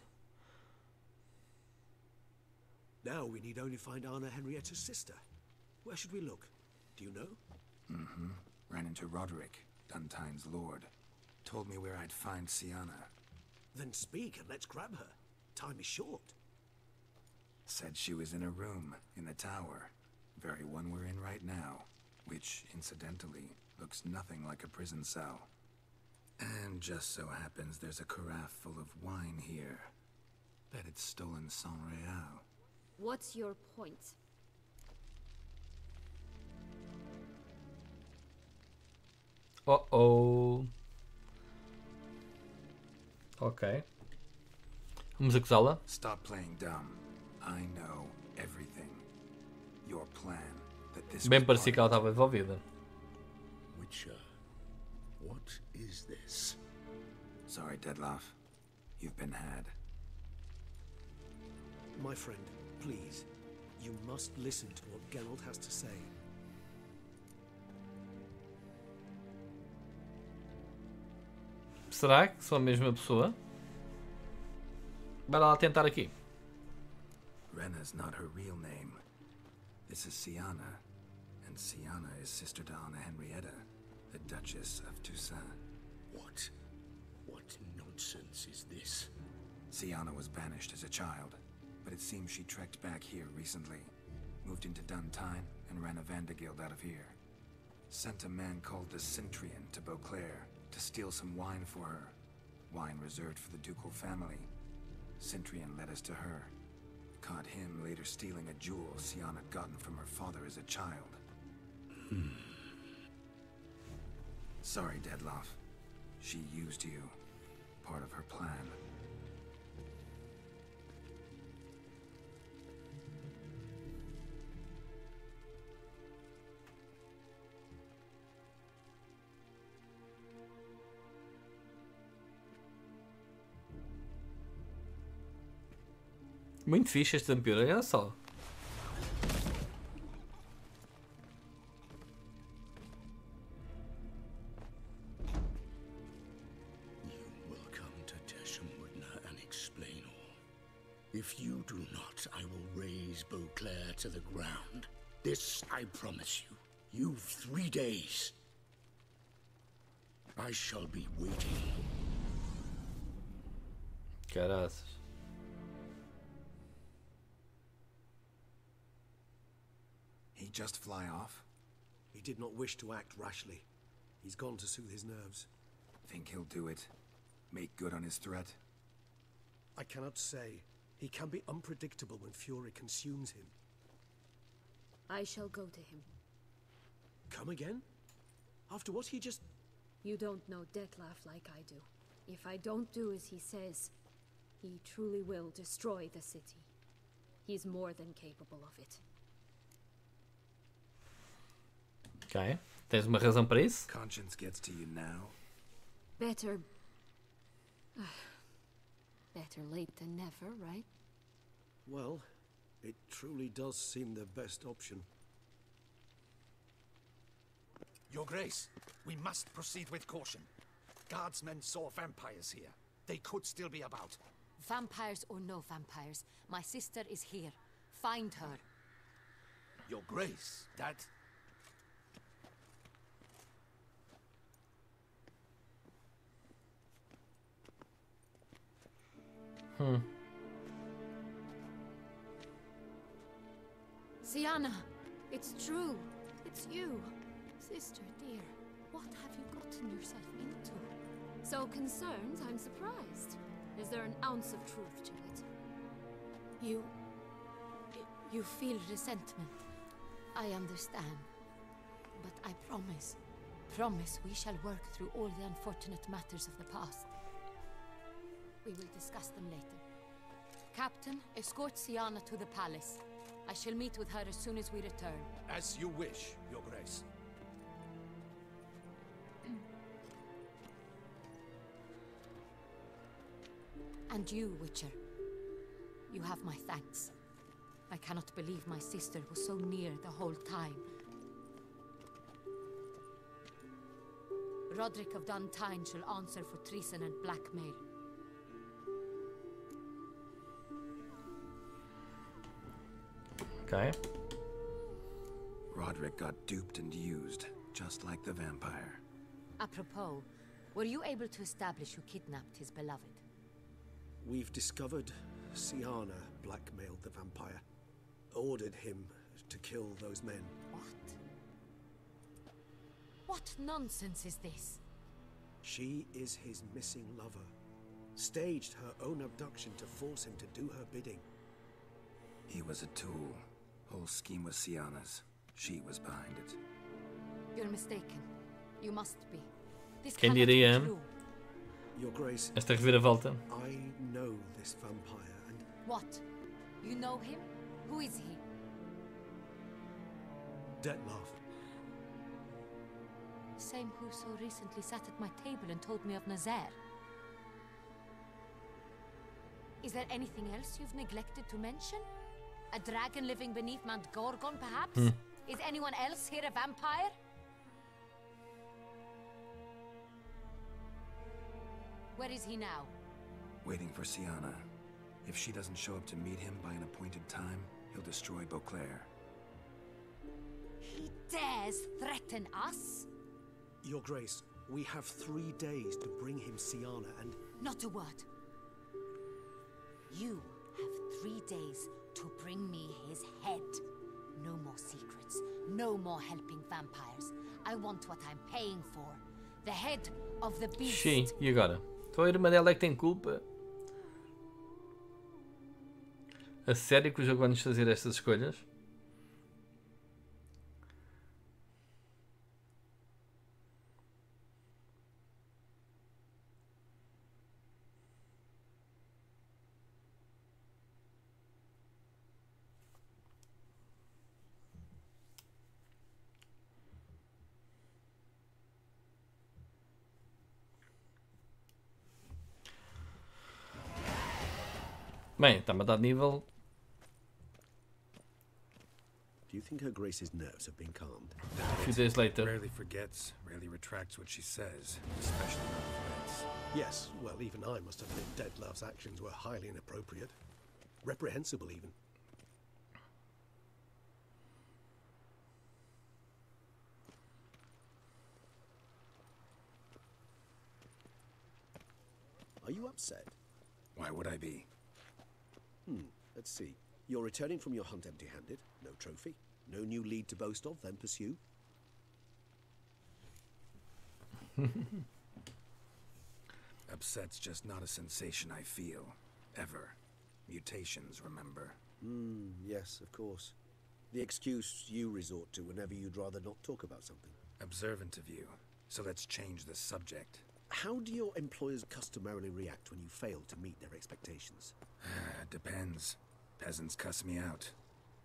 Now we need only find Anna Henrietta's sister. Where should we look? Do you know? Mm-hmm. Ran into Roderick, Duntine's lord. Told me where I'd find Sienna. Then speak and let's grab her. Time is short. Said she was in a room in the tower. Very one we're in right now. Which, incidentally, looks nothing like a prison cell. And just so happens there's a carafe full of wine here. Bet it's stolen Sans Real. What's your point? Oh. Ok. Vamos acusá-la? Stop playing dumb. I know everything. Your plan. That this Bem parecia que ela estava envolvida. Witcher, what is this? Sorry, Dettlaff. You've been had. My friend, please. You must listen to what Geralt has to say. Será que são a mesma pessoa? Vai lá tentar aqui. Rena's not her real name. This is Sienna. And Sienna is sister to Anna Henrietta, the Duchess of Toussaint. What nonsense is this? Sienna was banished as a child, but it seems she trekked back here recently. Moved into Duntine and ran a Vandergild out of here. Sent a man called the Centrian to Beauclair to steal some wine for her. Wine reserved for the ducal family. Centrian led us to her. Caught him later stealing a jewel Sienna had gotten from her father as a child. Sorry, Dettlaff. She used you. Part of her plan. Muito fixe este vampiro, olha só. If you do not, I will raise Beauclair to the ground. This I promise you. You've 3 days. I shall be waiting. Caraças. He just fly off? He did not wish to act rashly. He's gone to soothe his nerves. Think he'll do it? Make good on his threat? I cannot say. He can be unpredictable when fury consumes him. I shall go to him. Come again? After what he just... You don't know Dettlaff like I do. If I don't do as he says, he truly will destroy the city. He's more than capable of it. Ok. Tens uma razão para isso? Conscience gets to you now. Better... better late than never, right? Well, it truly does seem the best option. Your Grace, we must proceed with caution. Guardsmen saw vampires here. They could still be about. Vampires or no vampires, my sister is here. Find her. Your Grace, that... Sienna, it's true. It's you. Sister dear, what have you gotten yourself into? So concerned, I'm surprised. Is there an ounce of truth to it? You feel resentment. I understand. But I promise we shall work through all the unfortunate matters of the past. We will discuss them later. Captain, escort Siana to the palace. I shall meet with her as soon as we return. As you wish, Your Grace. And you, Witcher. You have my thanks. I cannot believe my sister was so near the whole time. Roderick of Duntine shall answer for treason and blackmail. Okay. Roderick got duped and used, just like the vampire. Apropos, were you able to establish who kidnapped his beloved? We've discovered Siana blackmailed the vampire. Ordered him to kill those men. What nonsense is this? She is his missing lover. Staged her own abduction to force him to do her bidding. He was a tool. Whole scheme was Siana's. She was behind it. You're mistaken. You must be. This Quem cannot be diria true. Your Grace, esta reviravolta? I know this vampire and... What? You know him? Who is he? Dettlaff. The same who so recently sat at my table and told me of Nazaire. Is there anything else you've neglected to mention? A dragon living beneath Mount Gorgon, perhaps? Is anyone else here a vampire? Where is he now? Waiting for Siana. If she doesn't show up to meet him by an appointed time, he'll destroy Beauclair. He dares threaten us? Your Grace, we have 3 days to bring him Siana and... Not a word. You have 3 days to bring me his head. No more secrets. No more helping vampires. I want what I'm paying for. The head of the beast. Sim, e agora? Então a irmã dela é que tem culpa. A sério que o jogo vai-nos fazer estas escolhas? Bem, está-me a dar nível. Do you think Her Grace's nerves have been calmed? A few days later. Rarely forgets, rarely retracts what she says, especially on threats. Yes, well, even I must admit Dettlaff's actions were highly inappropriate. Reprehensible, even. Are you upset? Why would I be? Let's see. You're returning from your hunt empty-handed. No trophy. No new lead to boast of, then pursue. Upset's just not a sensation I feel. Ever. Mutations, remember? Yes, of course. The excuse you resort to whenever you'd rather not talk about something. Observant of you. So let's change the subject. How do your employers customarily react when you fail to meet their expectations? Depends. Peasants cuss me out.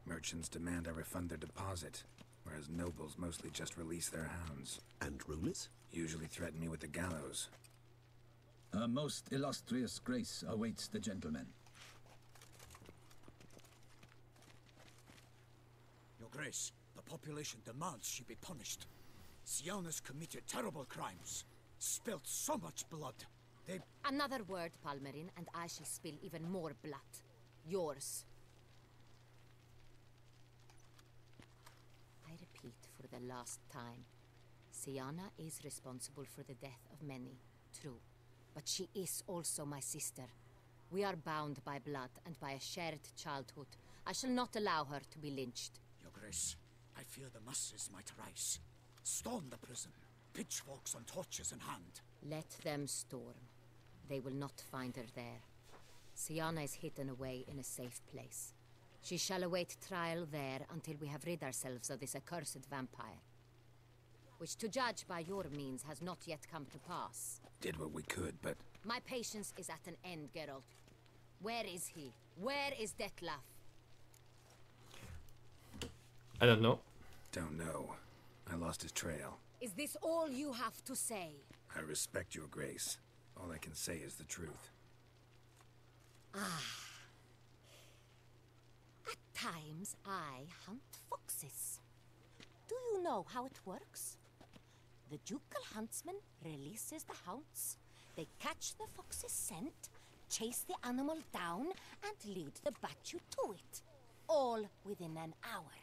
Merchants demand I refund their deposit, whereas nobles mostly just release their hounds. And rulers? Usually threaten me with the gallows. Her most illustrious grace awaits the gentleman. Your Grace, the population demands she be punished. Siana's committed terrible crimes. Spilt so much blood. Another word, Palmerin, and I shall spill even more blood. Yours. I repeat for the last time. Siana is responsible for the death of many, true. But she is also my sister. We are bound by blood and by a shared childhood. I shall not allow her to be lynched. Your Grace, I fear the masses might rise. Storm the prison, pitchforks and torches in hand. Let them storm. They will not find her there. Siana is hidden away in a safe place. She shall await trial there until we have rid ourselves of this accursed vampire. which to judge by your means has not yet come to pass. Did what we could, but... My patience is at an end, Geralt. Where is he? Where is Detlef? I don't know. Don't know. I lost his trail. Is this all you have to say? I respect your grace. All I can say is the truth. Ah. At times, I hunt foxes. Do you know how it works? The ducal huntsman releases the hounds. They catch the fox's scent, chase the animal down, and lead the Batu to it. All within an hour.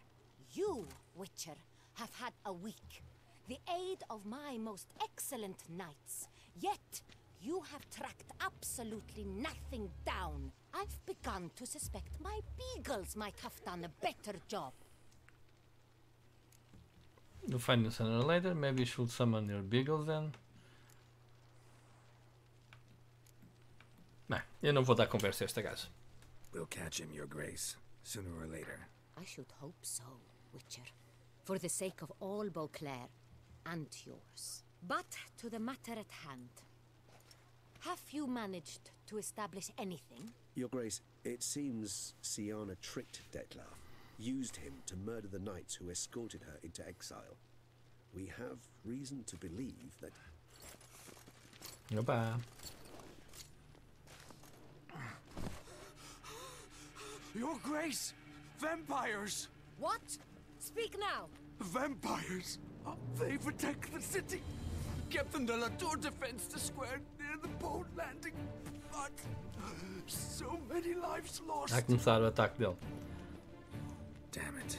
You, Witcher, have had a week. The aid of my most excellent knights. Yet, you have tracked absolutely nothing down. I've begun to suspect my beagles might have done a better job. You'll find the sooner or later. Maybe you should summon your beagles then. Nah, eu não vou dar conversa a este gajo. We'll catch him, your grace, sooner or later. I should hope so, Witcher. For the sake of all Beauclair and yours. But to the matter at hand. Have you managed to establish anything? Your Grace, it seems Syanna tricked Detlef, used him to murder the knights who escorted her into exile. We have reason to believe that... Goodbye. Your Grace! Vampires! What? Speak now! Vampires! They protect the city! Captain de la Tour defends the square near the boat landing, but so many lives lost. Vai começar o ataque dele. Damn it.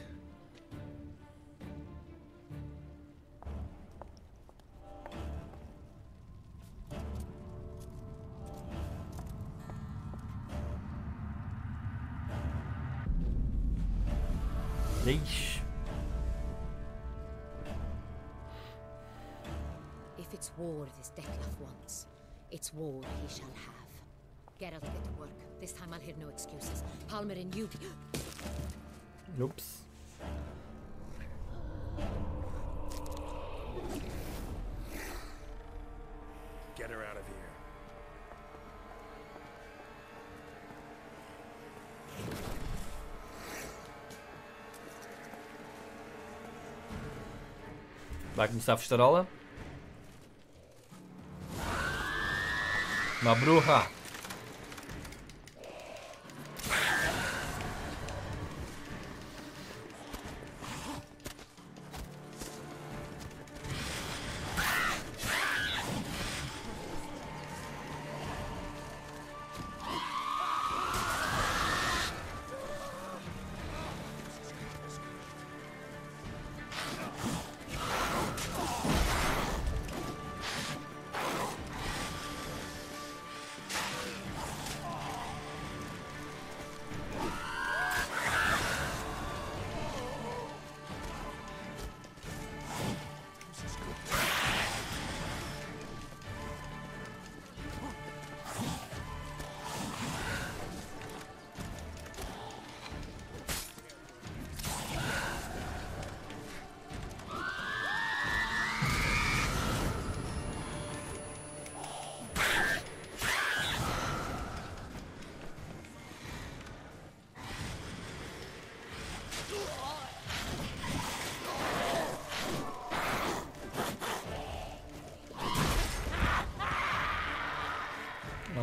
Yeesh. If it's war this Detlef wants, it's war he shall have. Geralt, get to work. This time I'll hear no excuses. Palmerin, you... Oops. Get her out of here. Vai começar a festarola. Uma bruja.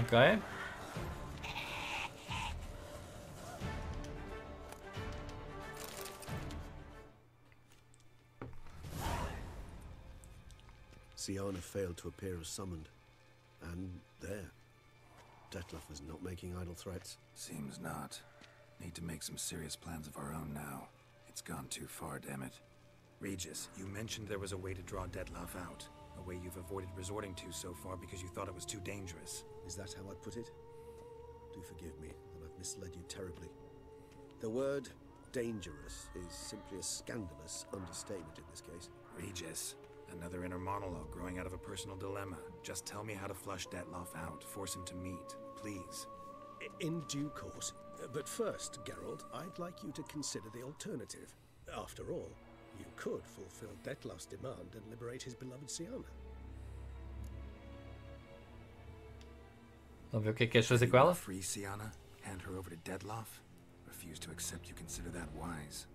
Okay. Syanna failed to appear as summoned. And there. Detlef was not making idle threats. Seems not. Need to make some serious plans of our own now. It's gone too far, damn it. Regis, you mentioned there was a way to draw Detlef out. A way you've avoided resorting to so far because you thought it was too dangerous. Is that how I put it? Do forgive me that I've misled you terribly. The word dangerous is simply a scandalous understatement in this case. Regis, another inner monologue growing out of a personal dilemma. Just tell me how to flush Detlef out, force him to meet, please. In due course. But first, Geralt, I'd like you to consider the alternative. After all, You could fulfill Detlef's demand and liberate his beloved Siana. Vamos ver o que é que queres fazer com ela? Free Siana, hand her over to Detlef. Refuse to accept you consider that wise.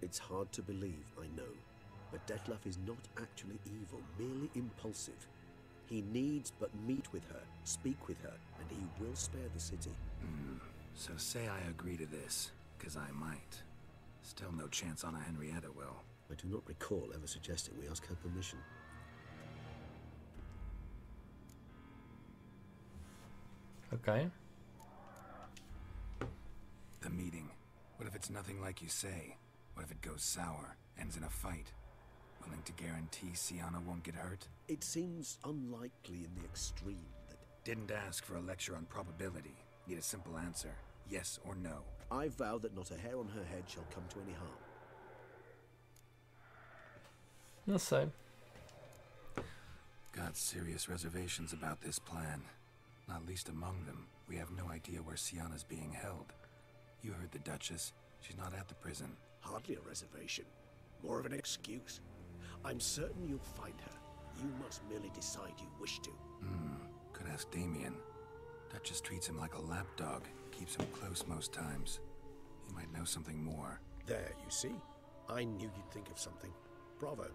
It's hard to believe, I know, but Detlef is not actually evil, merely impulsive. He needs but meet with her, speak with her, and he will spare the city. So say I agree to this, because I might. Still no chance Anna Henrietta will. I do not recall ever suggesting we ask her permission. Ok. The meeting. What if it's nothing like you say? What if it goes sour, ends in a fight? Willing to guarantee Siana won't get hurt? It seems unlikely in the extreme that... Didn't ask for a lecture on probability. Need a simple answer. Yes or no. I vow that not a hair on her head shall come to any harm. Não sei. Got serious reservations about this plan. Not least among them, we have no idea where Siana's being held. You heard the Duchess. She's not at the prison. Hardly a reservation. More of an excuse. I'm certain you'll find her. You must merely decide you wish to. Could ask Damien. Duchess treats him like a lapdog. Keeps him close most times. He might know something more. There, you see? I knew you'd think of something. Bravo.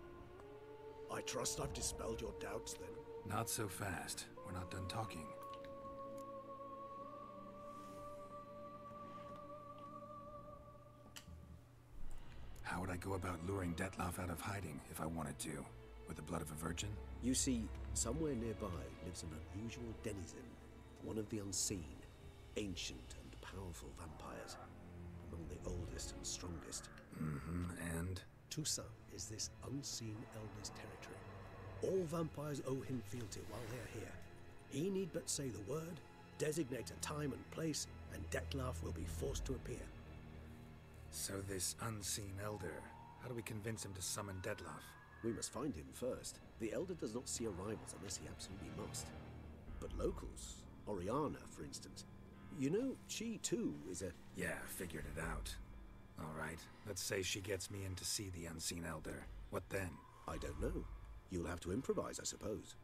I trust I've dispelled your doubts, then. Not so fast. We're not done talking. How would I go about luring Detlef out of hiding if I wanted to? With the blood of a virgin? You see, somewhere nearby lives an unusual denizen, one of the unseen, ancient and powerful vampires, among the oldest and strongest. And? Toussaint is this unseen elder's territory. All vampires owe him fealty while they're here. He need but say the word, designate a time and place, and Detlef will be forced to appear. So this unseen elder, how do we convince him to summon Detlef? We must find him first. The elder does not see arrivals unless he absolutely must. But locals, Oriana, for instance, you know, she too is a... Yeah, figured it out. All right, let's say she gets me in to see the unseen elder. What then? I don't know. You'll have to improvise, I suppose.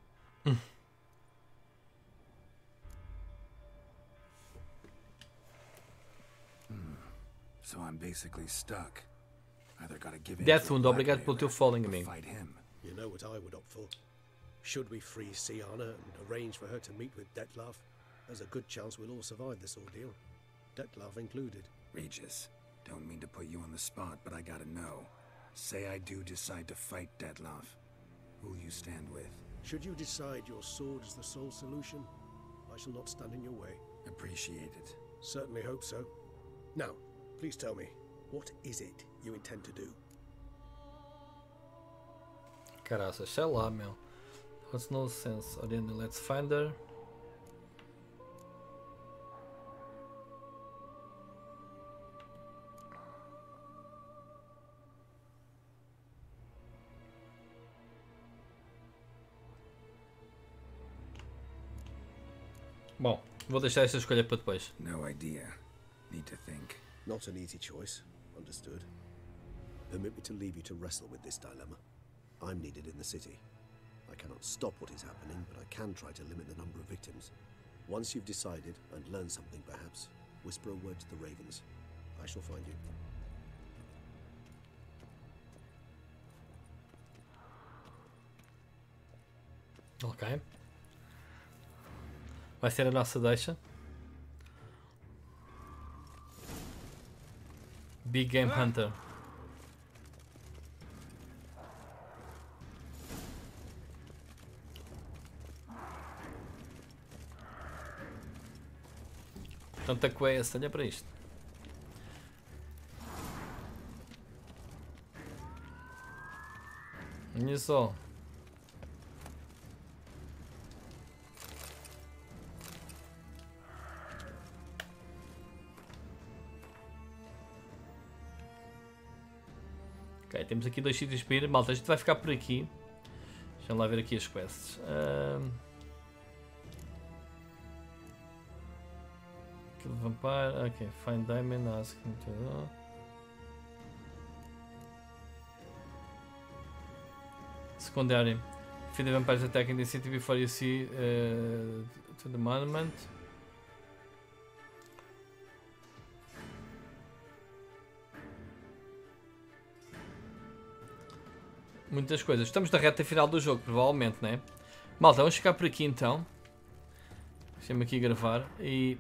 So I'm basically stuck. Either gotta give in Death to a Wound, obrigado pelo teu blackmailer following, or amigo. fight him. You know what I would opt for? Should we free Siana and arrange for her to meet with Detlef, there's a good chance we'll all survive this ordeal. Detlef included. Regis, don't mean to put you on the spot, but I gotta know. Say I do decide to fight Detlef. Who'll you stand with? Should you decide your sword is the sole solution, I shall not stand in your way. Appreciate it. Certainly hope so. Now, please tell me, what is it you intend to do? Caraças, sei lá, meu. What's no sense? Oriana, let's find her. Bom, vou deixar esta escolha para depois. No idea. Need to think. Not an easy choice, understood. Permit me to leave you to wrestle with this dilemma. I'm needed in the city. I cannot stop what is happening, but I can try to limit the number of victims. Once you've decided, and learned something perhaps, whisper a word to the ravens. I shall find you. Ok. Vai ser a nossa deixa. Big Game Hunter. Tanta quest, olha para isto. Olha só. Ok, temos aqui 2 sítios para ir. Malta, a gente vai ficar por aqui. Deixa-me lá ver aqui as quests. Kill the Vampire. Ok, find Diamond. Ask him to... secundário. Feed the vampires attacking the city before you see to the monument. Muitas coisas. Estamos na reta final do jogo, provavelmente, né? Malta, vamos ficar por aqui então. Deixa-me aqui gravar e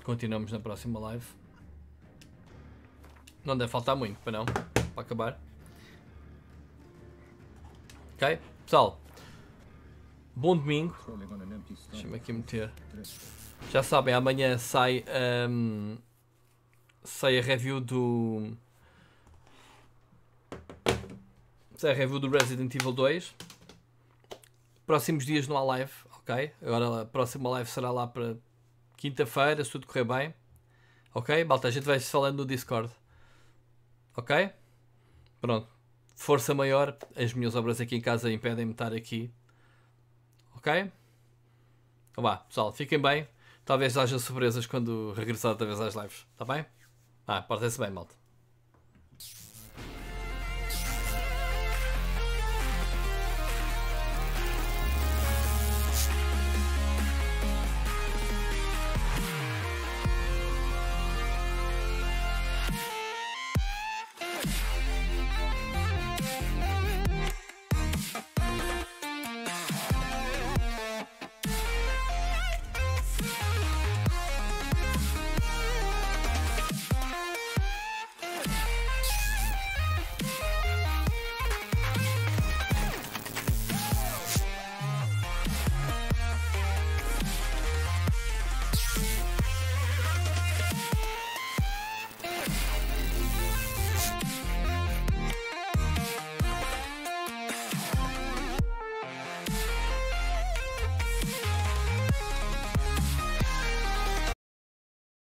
continuamos na próxima live. Não deve faltar muito, para não? Para acabar. Ok? Pessoal, bom domingo. Deixa-me aqui meter. Já sabem, amanhã sai a review do... Sai a review do Resident Evil 2. Próximos dias não há live, ok? Agora a próxima live será lá para quinta-feira, se tudo correr bem. Ok? Malta, a gente vai se falando no Discord. Ok? Pronto. Força maior. As minhas obras aqui em casa impedem-me estar aqui. Ok? Então vá, pessoal, fiquem bem. Talvez haja surpresas quando regressar outra vez às lives. Está bem? Portem-se bem, malta.